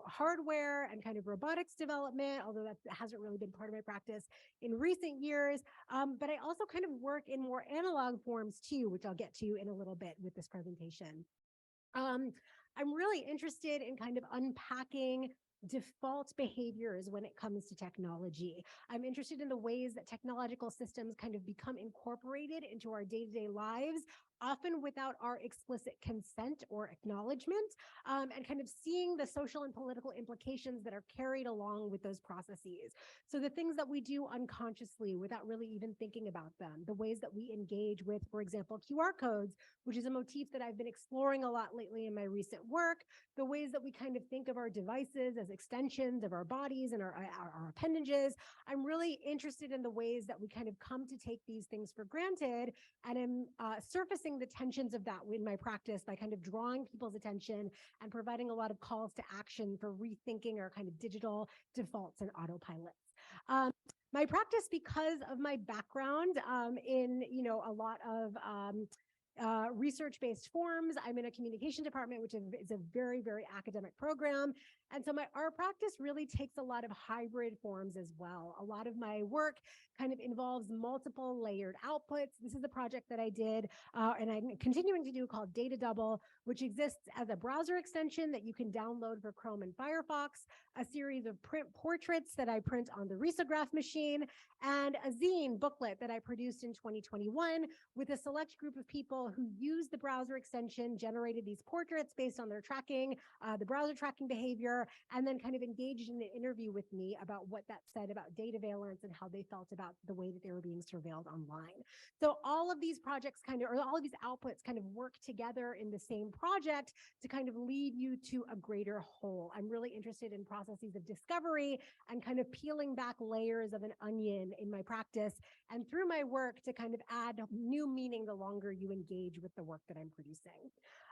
hardware and kind of robotics development, although that hasn't really been part of my practice in recent years. But I also kind of work in more analog forms too, which I'll get to in a little bit with this presentation. I'm really interested in kind of unpacking default behaviors when it comes to technology. I'm interested in the ways that technological systems kind of become incorporated into our day-to-day lives, often without our explicit consent or acknowledgement, and kind of seeing the social and political implications that are carried along with those processes. So the things that we do unconsciously without really even thinking about them, the ways that we engage with, for example, QR codes, which is a motif that I've been exploring a lot lately in my recent work, the ways that we kind of think of our devices as extensions of our bodies and our appendages. I'm really interested in the ways that we kind of come to take these things for granted, and am surfacing the tensions of that in my practice by kind of drawing people's attention and providing a lot of calls to action for rethinking our kind of digital defaults and autopilots. My practice, because of my background in a lot of research-based forms. I'm in a communication department, which is a very, very academic program. And so my art practice really takes a lot of hybrid forms as well. A lot of my work kind of involves multiple layered outputs. This is a project that I did and I'm continuing to do called Data Double, which exists as a browser extension that you can download for Chrome and Firefox, a series of print portraits that I print on the risograph machine, and a zine booklet that I produced in 2021 with a select group of people who used the browser extension, generated these portraits based on their tracking, the browser tracking behavior, and then kind of engaged in an interview with me about what that said about data valence and how they felt about the way that they were being surveilled online. So all of these projects all of these outputs kind of work together in the same project to kind of lead you to a greater whole. I'm really interested in processes of discovery and kind of peeling back layers of an onion in my practice and through my work to kind of add new meaning the longer you engage with the work that I'm producing.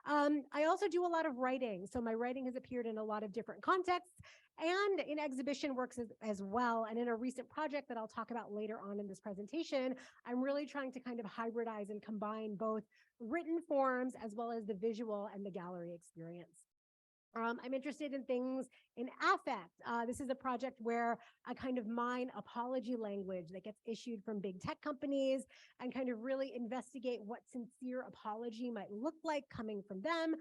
I also do a lot of writing. So my writing has appeared in a lot of different contexts and in exhibition works as well. And in a recent project that I'll talk about later on in this presentation, I'm really trying to kind of hybridize and combine both written forms as well as the visual and the gallery experience. I'm interested in things in affect. This is a project where I kind of mine apology language that gets issued from big tech companies and kind of really investigate what sincere apology might look like coming from them.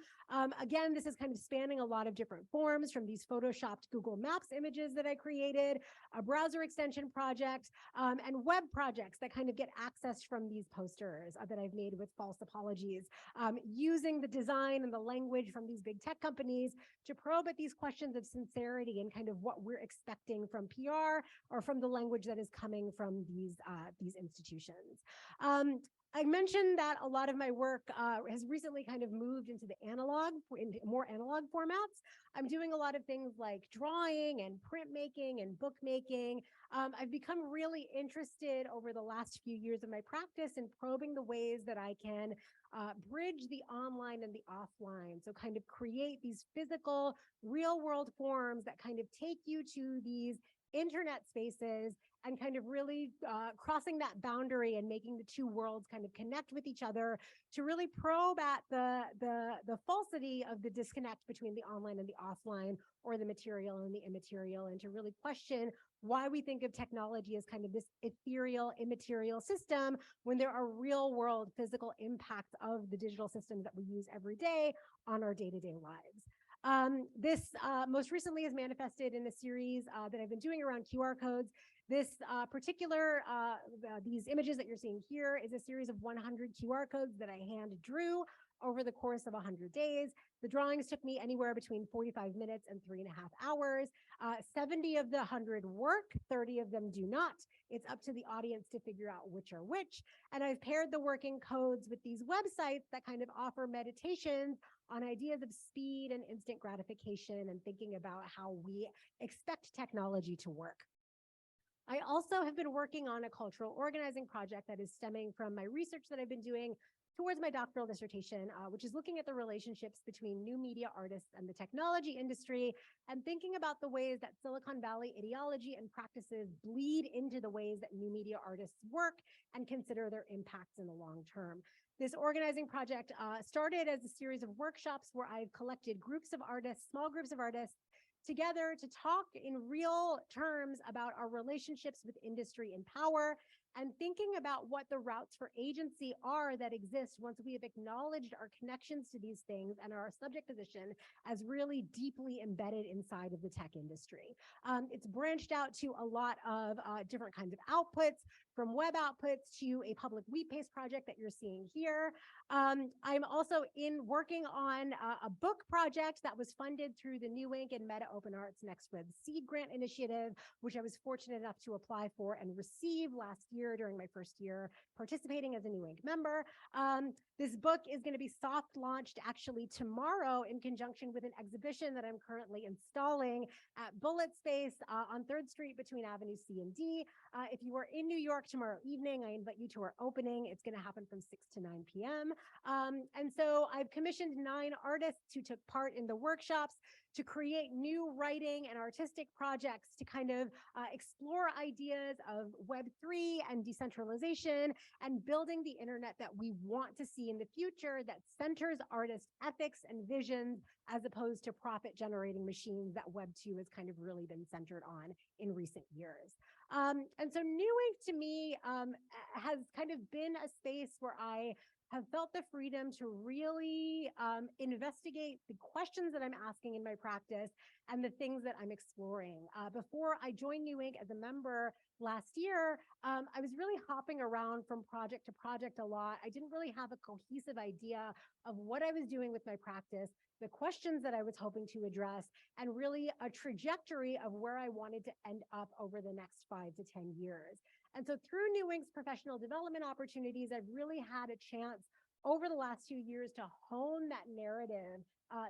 Again, this is kind of spanning a lot of different forms, from these photoshopped Google Maps images that I created, a browser extension project, and web projects that kind of get accessed from these posters that I've made with false apologies, using the design and the language from these big tech companies to probe at these questions of sincerity and kind of what we're expecting from PR or from the language that is coming from these institutions. I mentioned that a lot of my work has recently kind of moved into more analog formats. I'm doing a lot of things like drawing and printmaking and bookmaking. I've become really interested over the last few years of my practice in probing the ways that I can bridge the online and the offline. So kind of create these physical, real world forms that kind of take you to these internet spaces and kind of really crossing that boundary and making the two worlds kind of connect with each other to really probe at the falsity of the disconnect between the online and the offline, or the material and the immaterial, and to really question why we think of technology as kind of this ethereal, immaterial system when there are real world physical impacts of the digital systems that we use every day on our day-to-day lives. This most recently is manifested in a series that I've been doing around QR codes. This these images that you're seeing here is a series of 100 QR codes that I hand drew over the course of 100 days. The drawings took me anywhere between 45 minutes and 3.5 hours. 70 of the 100 work, 30 of them do not. It's up to the audience to figure out which are which. And I've paired the working codes with these websites that kind of offer meditations on ideas of speed and instant gratification and thinking about how we expect technology to work. I also have been working on a cultural organizing project that is stemming from my research that I've been doing towards my doctoral dissertation, which is looking at the relationships between new media artists and the technology industry, and thinking about the ways that Silicon Valley ideology and practices bleed into the ways that new media artists work and consider their impacts in the long term. This organizing project started as a series of workshops where I've collected groups of artists, small groups of artists, together to talk in real terms about our relationships with industry and power, and thinking about what the routes for agency are that exist once we have acknowledged our connections to these things and our subject position as really deeply embedded inside of the tech industry. It's branched out to a lot of different kinds of outputs, from web outputs to a public wheat-based project that you're seeing here. I'm also working on a book project that was funded through the New Ink and Meta Open Arts Next Web Seed Grant Initiative, which I was fortunate enough to apply for and receive last year during my first year participating as a New Ink member. This book is going to be soft launched actually tomorrow in conjunction with an exhibition that I'm currently installing at Bullet Space on 3rd Street between Avenue C and D. If you are in New York tomorrow evening, I invite you to our opening. It's going to happen from 6 to 9 p.m. And so I've commissioned 9 artists who took part in the workshops to create new writing and artistic projects to kind of explore ideas of Web3 and decentralization and building the internet that we want to see in the future that centers artist ethics and visions as opposed to profit-generating machines that Web2 has kind of really been centered on in recent years. And so New Ink to me has kind of been a space where I have felt the freedom to really investigate the questions that I'm asking in my practice and the things that I'm exploring. Before I joined New Ink as a member last year, I was really hopping around from project to project a lot. I didn't really have a cohesive idea of what I was doing with my practice, the questions that I was hoping to address, and really a trajectory of where I wanted to end up over the next 5 to 10 years. And so through New Ink's professional development opportunities, I've really had a chance over the last few years to hone that narrative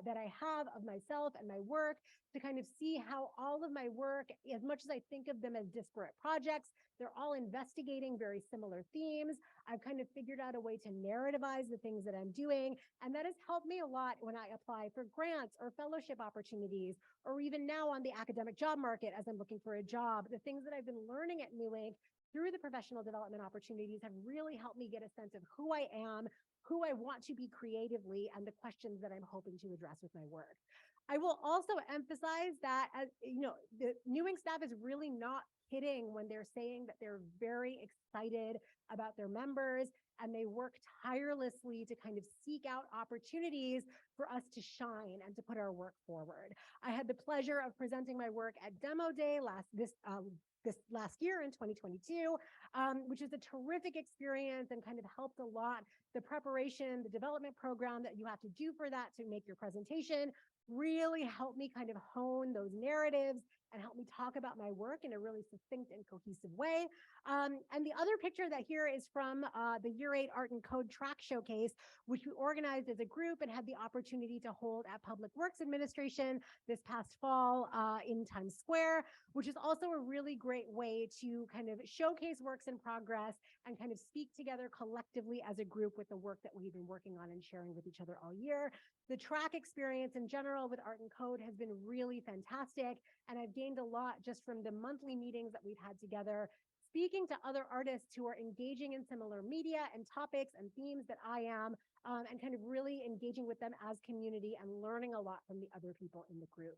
that I have of myself and my work, to kind of see how all of my work, as much as I think of them as disparate projects, they're all investigating very similar themes. I've kind of figured out a way to narrativize the things that I'm doing, and that has helped me a lot when I apply for grants or fellowship opportunities, or even now on the academic job market as I'm looking for a job. The things that I've been learning at New Ink through the professional development opportunities have really helped me get a sense of who I am, who I want to be creatively, and the questions that I'm hoping to address with my work. I will also emphasize that, as you know, the New Ink staff is really not kidding when they're saying that they're very excited about their members, and they work tirelessly to kind of seek out opportunities for us to shine and to put our work forward. I had the pleasure of presenting my work at Demo Day this last year in 2022, which is a terrific experience and kind of helped a lot. The preparation, the development program that you have to do for that to make your presentation really helped me kind of hone those narratives and help me talk about my work in a really succinct and cohesive way. And the other picture that here is from the Year 8 Art and Code Track Showcase, which we organized as a group and had the opportunity to hold at Public Works Administration this past fall in Times Square, which is also a really great way to kind of showcase works in progress and kind of speak together collectively as a group with the work that we've been working on and sharing with each other all year. The track experience in general with Art and Code has been really fantastic, and I've gained a lot just from the monthly meetings that we've had together, speaking to other artists who are engaging in similar media and topics and themes that I am, and kind of really engaging with them as community and learning a lot from the other people in the group.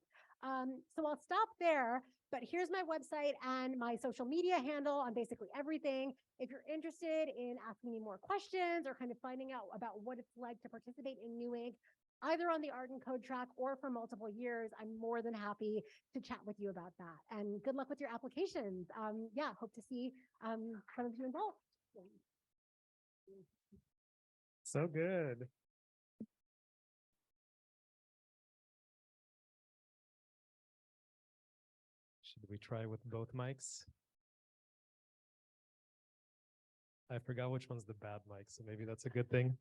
So I'll stop there, but here's my website and my social media handle on basically everything. If you're interested in asking me more questions or kind of finding out about what it's like to participate in New Ink, either on the art and code track or for multiple years, I'm more than happy to chat with you about that. And good luck with your applications. Yeah, hope to see some of you involved. So good. Should we try with both mics? I forgot which one's the bad mic, so maybe that's a good thing.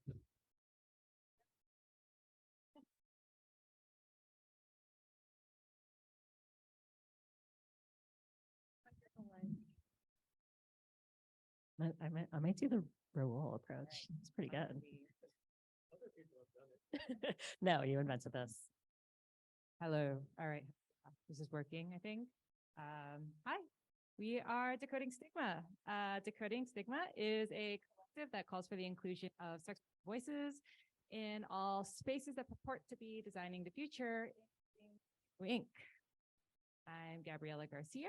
I might do the Raoul approach. It's pretty good. No, you invented this. Hello. All right. This is working, I think. Hi. We are Decoding Stigma. Decoding Stigma is a collective that calls for the inclusion of sex voices in all spaces that purport to be designing the future in Inc. I'm Gabriella Garcia.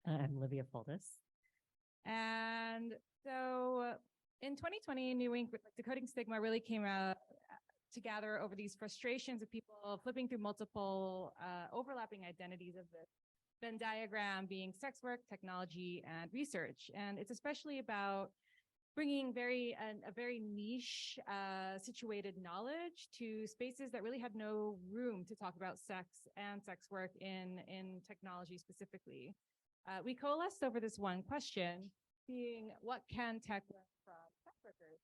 I'm Livia Foldis. And so in 2020, New Inc. Decoding Stigma really came out to gather over these frustrations of people flipping through multiple overlapping identities of the Venn diagram being sex work, technology, and research. And it's especially about bringing a very niche situated knowledge to spaces that really had no room to talk about sex and sex work in technology specifically. We coalesced over this one question, being what can tech learn from sex workers?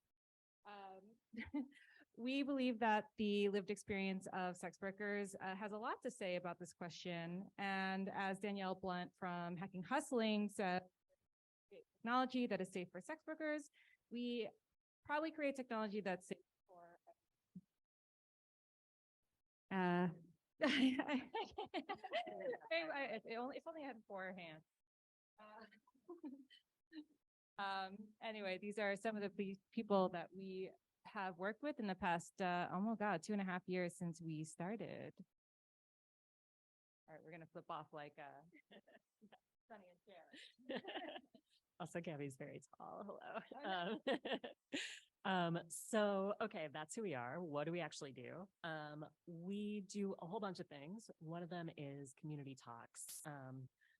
We believe that the lived experience of sex workers has a lot to say about this question. And as Danielle Blunt from Hacking Hustling said, technology that is safe for sex workers, we probably create technology that's safe for if only I had 4 hands. Anyway, these are some of the people that we have worked with in the past, oh my God, 2.5 years since we started. All right, we're gonna flip off like Sunny and Cher. Also, Gabby's very tall. Hello. So, okay, that's who we are. What do we actually do? We do a whole bunch of things. One of them is community talks.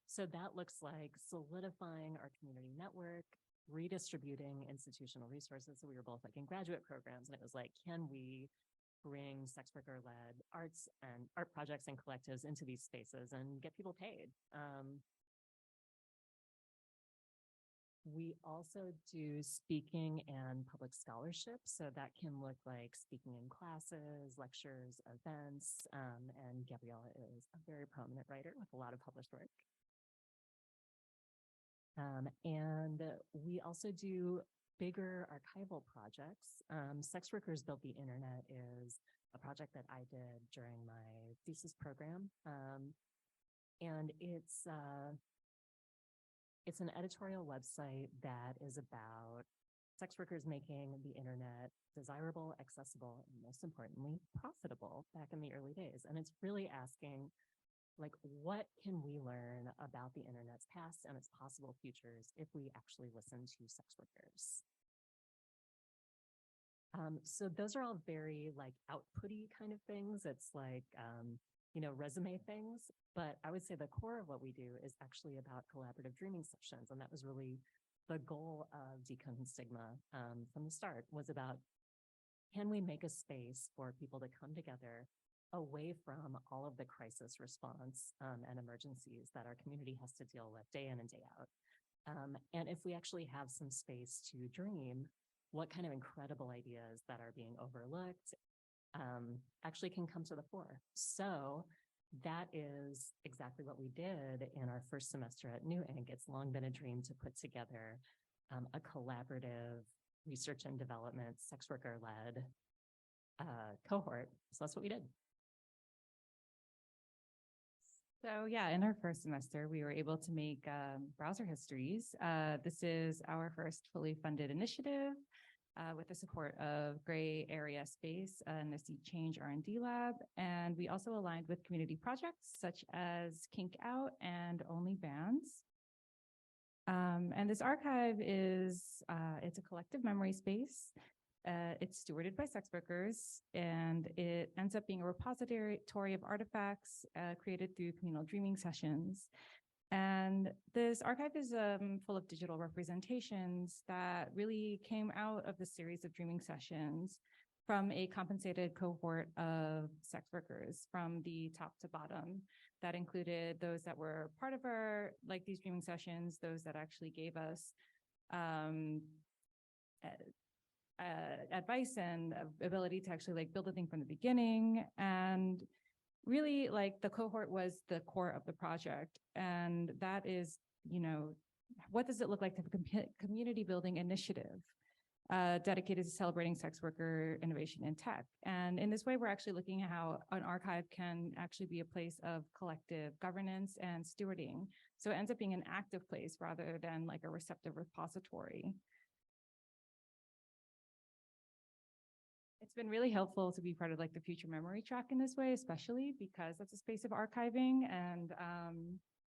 So that looks like solidifying our community network, redistributing institutional resources. So we were both like in graduate programs, and it was like, can we bring sex worker-led arts and art projects and collectives into these spaces and get people paid? We also do speaking and public scholarship. So that can look like speaking in classes, lectures, events. And Gabriella is a very prominent writer with a lot of published work. And we also do bigger archival projects. Sex Workers Built the Internet is a project that I did during my thesis program. And it's an editorial website that is about sex workers making the internet desirable, accessible, and most importantly, profitable back in the early days. And it's really asking, like, what can we learn about the internet's past and its possible futures if we actually listen to sex workers? So those are all very like outputty kind of things. It's like, resume things, but I would say the core of what we do is actually about collaborative dreaming sessions. And that was really the goal of Decoding Stigma from the start, was about, can we make a space for people to come together away from all of the crisis response and emergencies that our community has to deal with day in and day out. And if we actually have some space to dream, what kind of incredible ideas that are being overlooked actually can come to the fore. So that is exactly what we did in our first semester at New Inc. It's long been a dream to put together a collaborative research and development, sex worker-led cohort. So that's what we did. So yeah, in our first semester, we were able to make browser histories. This is our first fully funded initiative with the support of Gray Area Space and the Seed Change R&D Lab. And we also aligned with community projects such as Kink Out and Only Bands. And this archive is, it's a collective memory space It's stewarded by sex workers, and it ends up being a repository of artifacts created through communal dreaming sessions. And this archive is full of digital representations that really came out of the series of dreaming sessions from a compensated cohort of sex workers from the top to bottom. That included those that were part of our, like these dreaming sessions, those that actually gave us advice and ability to actually like build a thing from the beginning. And really like the cohort was the core of the project. And that is, you know, what does it look like to have a community building initiative dedicated to celebrating sex worker innovation in tech? And in this way, we're actually looking at how an archive can actually be a place of collective governance and stewarding. So it ends up being an active place rather than like a receptive repository. It's been really helpful to be part of like the future memory track in this way, especially because that's a space of archiving. And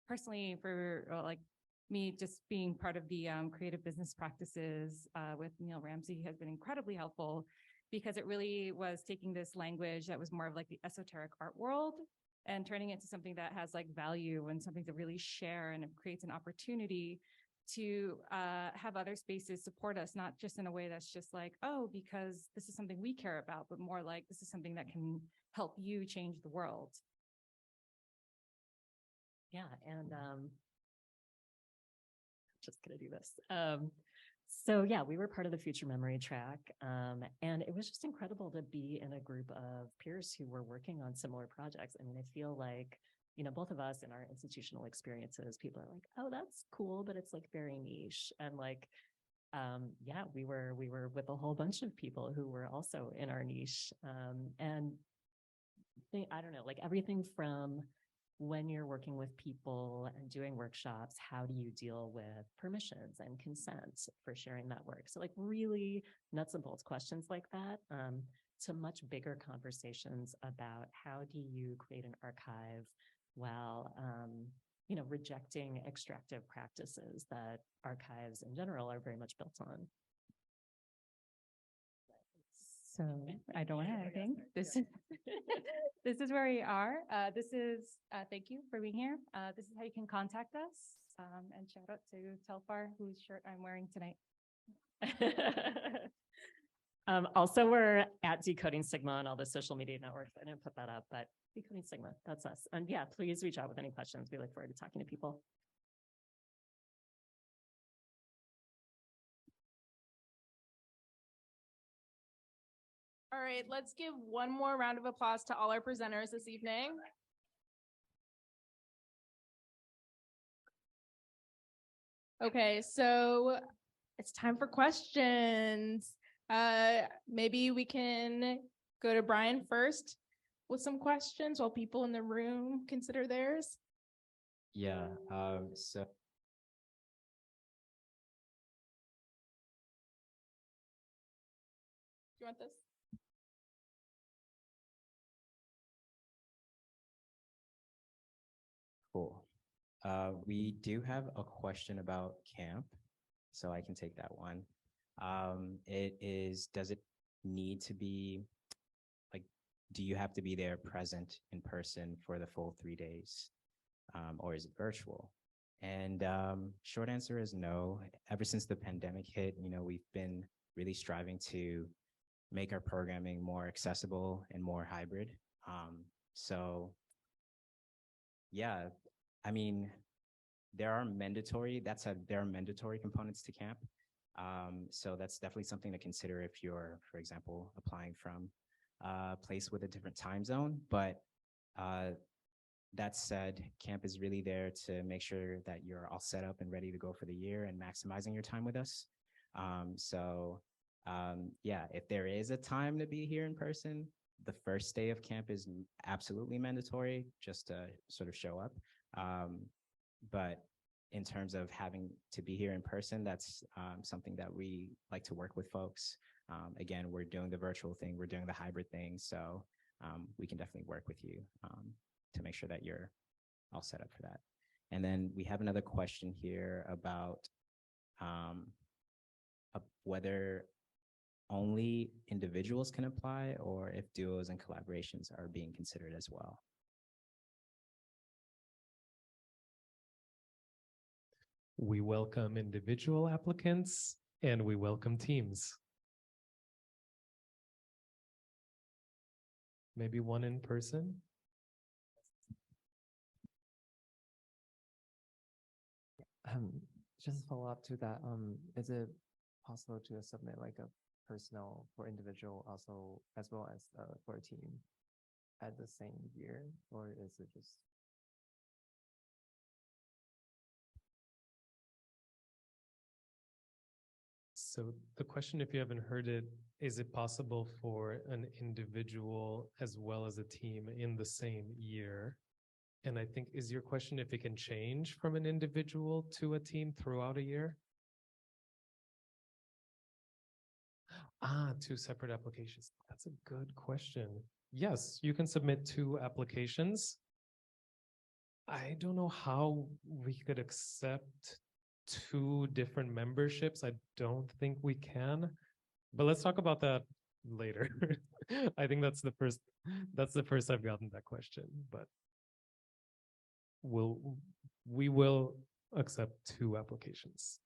personally, for like me, just being part of the creative business practices with Neil Ramsey has been incredibly helpful, because it really was taking this language that was more of like the esoteric art world and turning it into something that has like value and something to really share, and it creates an opportunity to have other spaces support us, not just in a way that's just like, oh, because this is something we care about, but more like this is something that can help you change the world. Yeah, and just gonna do this. So yeah, we were part of the Future Memory Track, and it was just incredible to be in a group of peers who were working on similar projects. I mean, I feel like, you know, both of us in our institutional experiences, people are like, oh, that's cool, but it's like very niche. And like, yeah, we were with a whole bunch of people who were also in our niche. And I don't know, like everything from when you're working with people and doing workshops, how do you deal with permissions and consent for sharing that work? So like really nuts and bolts questions like that, to much bigger conversations about how do you create an archive while, you know, rejecting extractive practices that archives in general are very much built on. So I don't have anything. This is this is where we are. This is thank you for being here. This is how you can contact us. And shout out to Telfar, whose shirt I'm wearing tonight. Also, we're at Decoding Stigma on all the social media networks. I didn't put that up, but Decoding Stigma, that's us. And yeah, please reach out with any questions. We look forward to talking to people. All right, let's give one more round of applause to all our presenters this evening. Okay, so it's time for questions. Maybe we can go to Brian first with some questions while people in the room consider theirs. Yeah, so Do you want this? cool. We do have a question about camp, so I can take that one. It is, does it need to be, like, do you have to be there present in person for the full 3 days? Or is it virtual? And short answer is no. Ever since the pandemic hit, you know, we've been really striving to make our programming more accessible and more hybrid. So yeah, I mean, there are mandatory components to camp. So that's definitely something to consider if you're, for example, applying from a place with a different time zone. But that said, camp is really there to make sure that you're all set up and ready to go for the year and maximizing your time with us. Yeah, if there is a time to be here in person, the first day of camp is absolutely mandatory just to sort of show up. But in terms of having to be here in person, that's something that we like to work with folks. Again, we're doing the virtual thing, we're doing the hybrid thing, so we can definitely work with you to make sure that you're all set up for that. And then we have another question here about whether only individuals can apply, or if duos and collaborations are being considered as well. We welcome individual applicants and we welcome teams. Maybe one in person. Just to follow up to that, is it possible to submit like a personal for individual also as well as for a team at the same year, or is it just? So the question, if you haven't heard it, is it possible for an individual as well as a team in the same year? And I think, is your question if it can change from an individual to a team throughout a year? Two separate applications. That's a good question. Yes, you can submit 2 applications. I don't know how we could accept 2 different memberships. I don't think we can, but let's talk about that later. I think that's the first I've gotten that question, but we will accept 2 applications.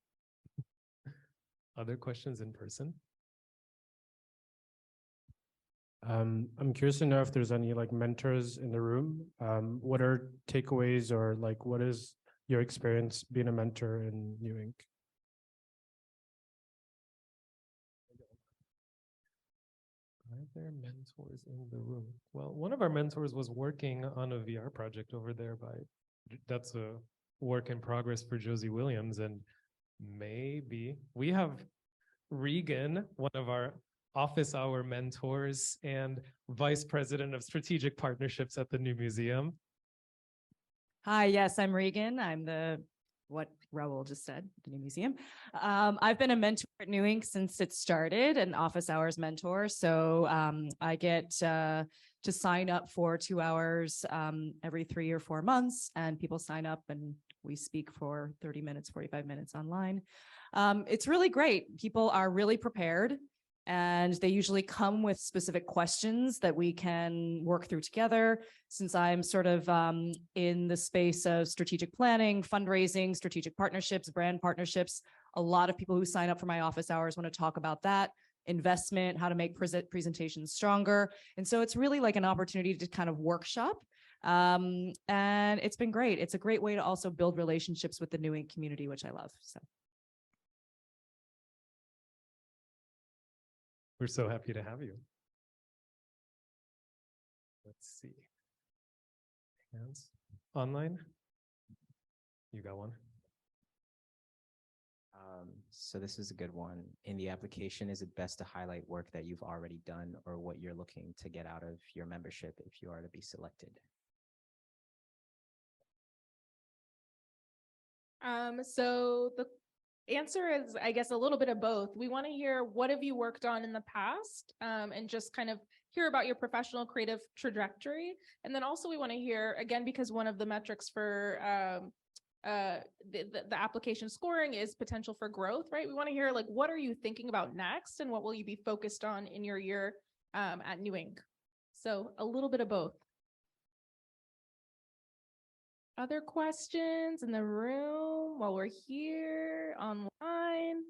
Other questions in person? I'm curious to know if there's any like mentors in the room. What are takeaways, or like what is your experience being a mentor in New Ink? Are there mentors in the room? Well, one of our mentors was working on a VR project over there that's a work in progress for Josie Williams, and maybe we have Regan, one of our office hour mentors and vice president of strategic partnerships at the new museum. Hi, yes, I'm Regan. I'm what Raul just said, the new museum. I've been a mentor at New Ink since it started, an office hours mentor. So I get to sign up for 2 hours every 3 or 4 months, and people sign up and we speak for 30 minutes, 45 minutes online. It's really great. People are really prepared, and they usually come with specific questions that we can work through together. Since I'm sort of in the space of strategic planning, fundraising, strategic partnerships, brand partnerships, a lot of people who sign up for my office hours want to talk about that, investment, how to make presentations stronger. And so it's really like an opportunity to kind of workshop. And it's been great. It's a great way to also build relationships with the New Ink community, which I love. So. We're so happy to have you. Let's see. Hands online? You got one? So this is a good one. In the application, is it best to highlight work that you've already done or what you're looking to get out of your membership if you are to be selected? So the answer is, I guess, a little bit of both. We want to hear what have you worked on in the past, and just kind of hear about your professional creative trajectory. And then also we want to hear, again, because one of the metrics for the application scoring is potential for growth, right? We want to hear, like, what are you thinking about next, and what will you be focused on in your year at New Ink? So a little bit of both. Other questions in the room while we're here online?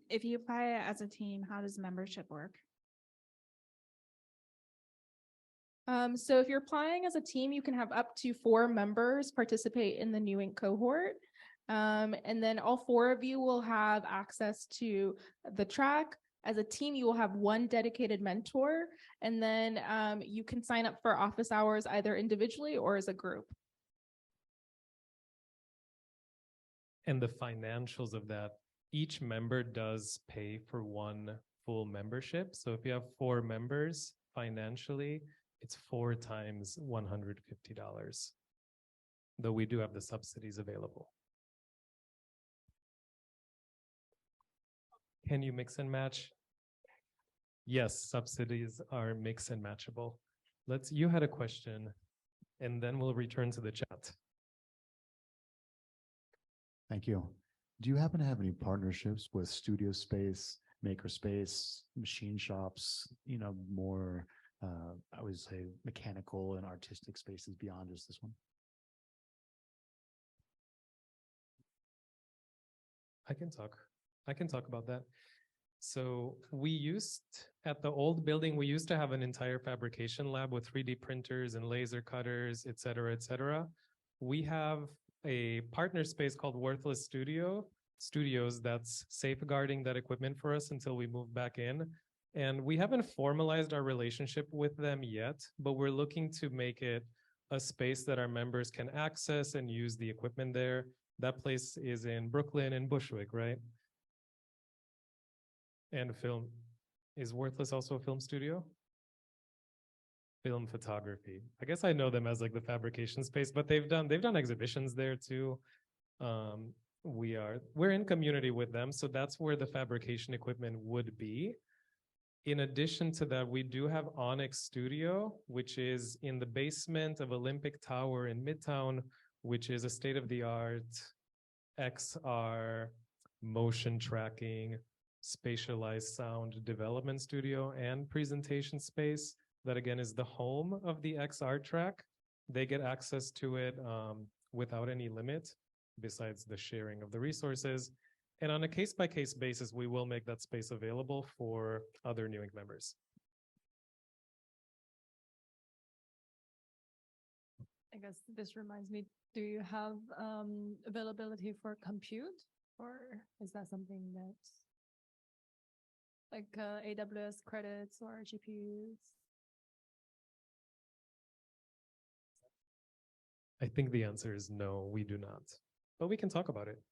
If you apply as a team, how does membership work? So if you're applying as a team, you can have up to 4 members participate in the New Ink cohort. And then all 4 of you will have access to the track. As a team, you will have 1 dedicated mentor, and then you can sign up for office hours either individually or as a group. And the financials of that, each member does pay for 1 full membership. So if you have 4 members, financially, it's 4 times $150, though we do have the subsidies available. Can you mix and match? Yes, subsidies are mix and matchable. You had a question, and then we'll return to the chat. Thank you. do you happen to have any partnerships with studio space, maker space, machine shops, more, I would say mechanical and artistic spaces beyond just this one? I can talk about that. So at the old building, we used to have an entire fabrication lab with 3D printers and laser cutters, et cetera, et cetera. We have a partner space called Worthless Studios that's safeguarding that equipment for us until we move back in. And we haven't formalized our relationship with them yet, but we're looking to make it a space that our members can access and use the equipment there. That place is in Brooklyn and Bushwick, right? And film. Is Worthless also a film studio? Film photography. I guess I know them as like the fabrication space, but they've done exhibitions there too. We're in community with them, so that's where the fabrication equipment would be. In addition to that, we do have Onyx Studio, which is in the basement of Olympic Tower in Midtown, which is a state-of-the-art XR motion tracking, spatialized sound development studio and presentation space. That again is the home of the XR track. They get access to it without any limit, besides the sharing of the resources. And on a case-by-case basis, we will make that space available for other New Ink members. I guess this reminds me, do you have availability for compute, or is that something that's like AWS credits or GPUs? I think the answer is no, we do not, but we can talk about it.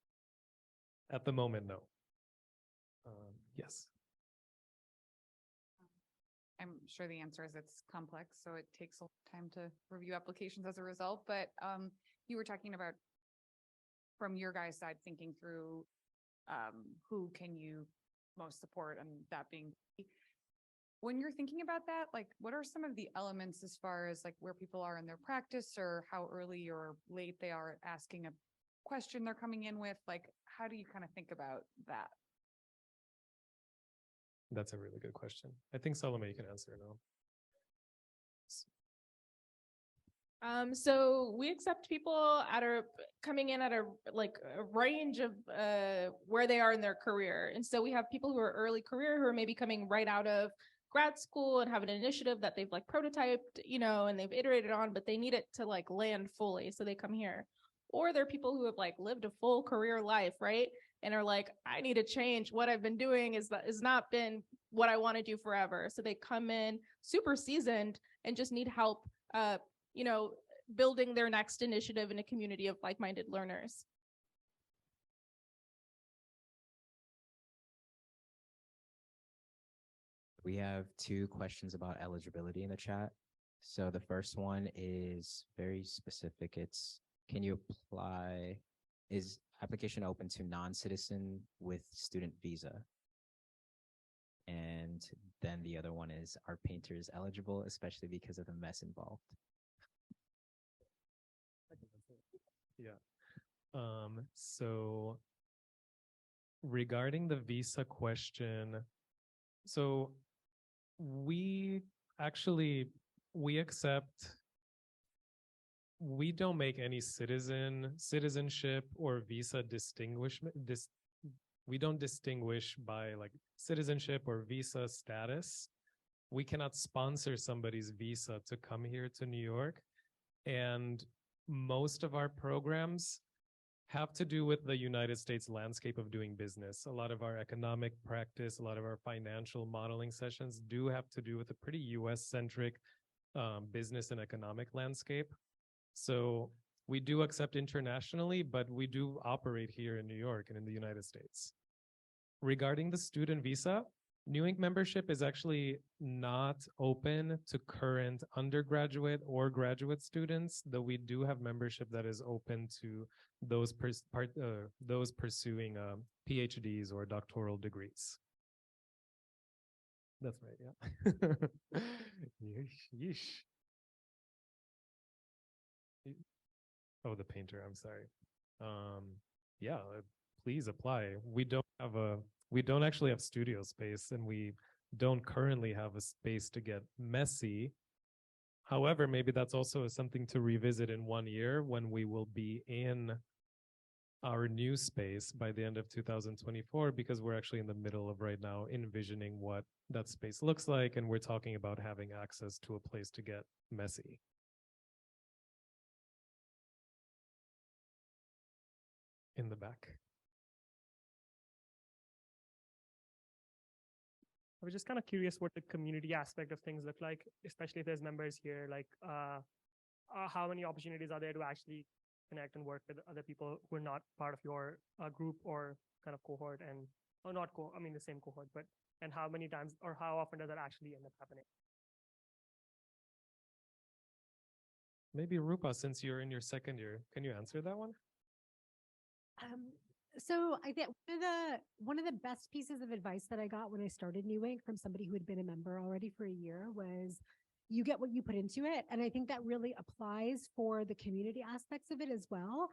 At the moment, no. Yes. I'm sure the answer is it's complex, so it takes a long time to review applications as a result. But you were talking about, from your guys' side, thinking through who can you most support, and that being, when you're thinking about that, like, what are some of the elements as far as like where people are in their practice, or how early or late they are asking a question they're coming in with? Like, how do you kind of think about that? That's a really good question. I think Salome, you can answer now. So we accept people coming in at a range of where they are in their career. And so we have people who are early career who are maybe coming right out of grad school and have an initiative that they've like prototyped, and they've iterated on, but they need it to like land fully. So they come here. Or there are people who have like lived a full career life, right? And are like, I need to change. What I've been doing is not been what I want to do forever. So they come in super seasoned and just need help, building their next initiative in a community of like-minded learners. We have 2 questions about eligibility in the chat. So the first one is very specific. It's, can you apply, is application open to non-citizen with student visa? And then the other one is, are painters eligible, especially because of the mess involved? Yeah. So regarding the visa question, so we don't make any citizenship or visa distinguishment. We don't distinguish by like citizenship or visa status. We cannot sponsor somebody's visa to come here to New York. And most of our programs have to do with the United States landscape of doing business. A lot of our economic practice, a lot of our financial modeling sessions do have to do with a pretty US-centric business and economic landscape. So we do accept internationally, but we do operate here in New York and in the United States. Regarding the student visa, New Ink membership is actually not open to current undergraduate or graduate students, though we do have membership that is open to those pursuing PhDs or doctoral degrees. That's right, yeah. Yeesh. Oh, the painter, I'm sorry. Yeah, please apply. We don't actually have studio space, and we don't currently have a space to get messy. However, maybe that's also something to revisit in 1 year when we will be in our new space by the end of 2024, because we're actually in the middle of right now envisioning what that space looks like, and we're talking about having access to a place to get messy. In the back. I was just kind of curious what the community aspect of things look like, especially if there's members here, like how many opportunities are there to actually connect and work with other people who are not part of your group or kind of cohort, and or not I mean the same cohort, but and how many times or how often does that actually end up happening? Maybe Roopa, since you're in your second year, can you answer that one? So I think one of the best pieces of advice that I got when I started New Ink from somebody who had been a member already for a year was, you get what you put into it. And I think that really applies for the community aspects of it as well.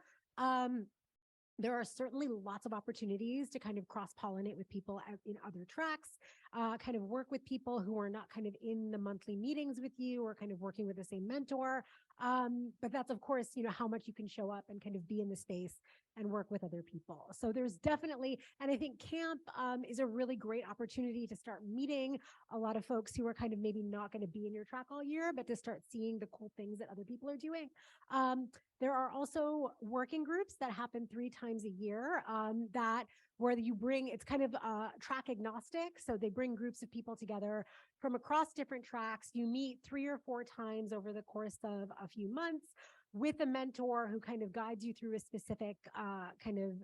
There are certainly lots of opportunities to kind of cross-pollinate with people in other tracks, kind of work with people who are not kind of in the monthly meetings with you or kind of working with the same mentor. But that's, of course, how much you can show up and kind of be in the space and work with other people. So there's definitely, and I think camp is a really great opportunity to start meeting a lot of folks who are kind of maybe not going to be in your track all year, but to start seeing the cool things that other people are doing. There are also working groups that happen 3 times a year where you bring, it's kind of track agnostic. So they bring groups of people together from across different tracks. You meet 3 or 4 times over the course of a few months with a mentor who kind of guides you through a specific kind of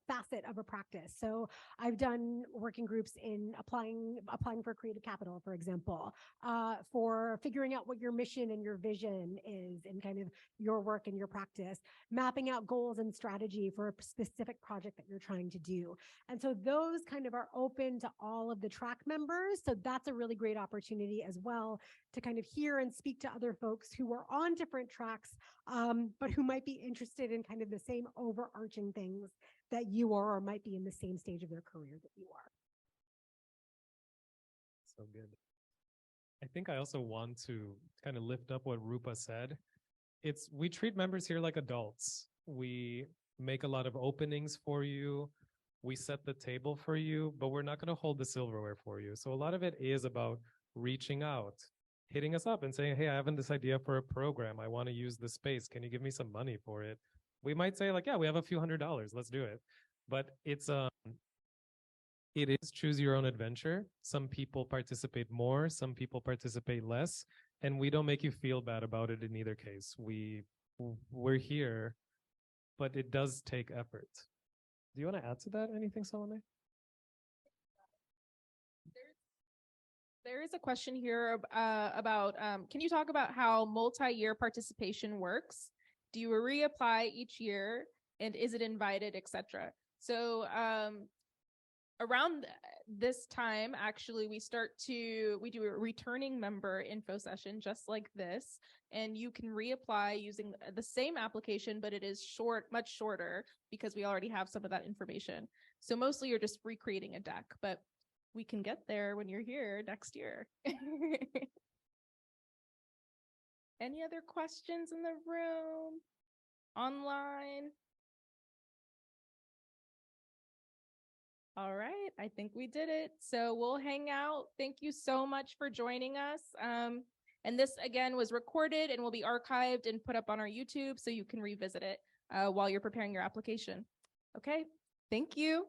facet of a practice. So I've done working groups in applying for creative capital, for example, for figuring out what your mission and your vision is in kind of your work and your practice, mapping out goals and strategy for a specific project that you're trying to do. And so those kind of are open to all of the track members. So that's a really great opportunity as well to kind of hear and speak to other folks who are on different tracks, but who might be interested in kind of the same overarching things that you are, or might be in the same stage of their career that you are. So good. I think I also want to kind of lift up what Roopa said. We treat members here like adults. We make a lot of openings for you. We set the table for you, but we're not going to hold the silverware for you. So a lot of it is about reaching out, hitting us up and saying, hey, I have this idea for a program. I want to use the space. Can you give me some money for it? We might say like, yeah, we have a few $100s. Let's do it. But it is choose your own adventure. Some people participate more, some people participate less, and we don't make you feel bad about it in either case. We're here, but it does take effort. Do you want to add to that anything, Salome? There is a question here about, can you talk about how multi-year participation works? Do you reapply each year, and is it invited, etc.? So around this time, actually, we do a returning member info session just like this, and you can reapply using the same application, but it is much shorter because we already have some of that information. So mostly you're just recreating a deck, but we can get there when you're here next year. Any other questions in the room? Online? All right, I think we did it. So we'll hang out. Thank you so much for joining us. And this again was recorded and will be archived and put up on our YouTube so you can revisit it while you're preparing your application. Okay, thank you.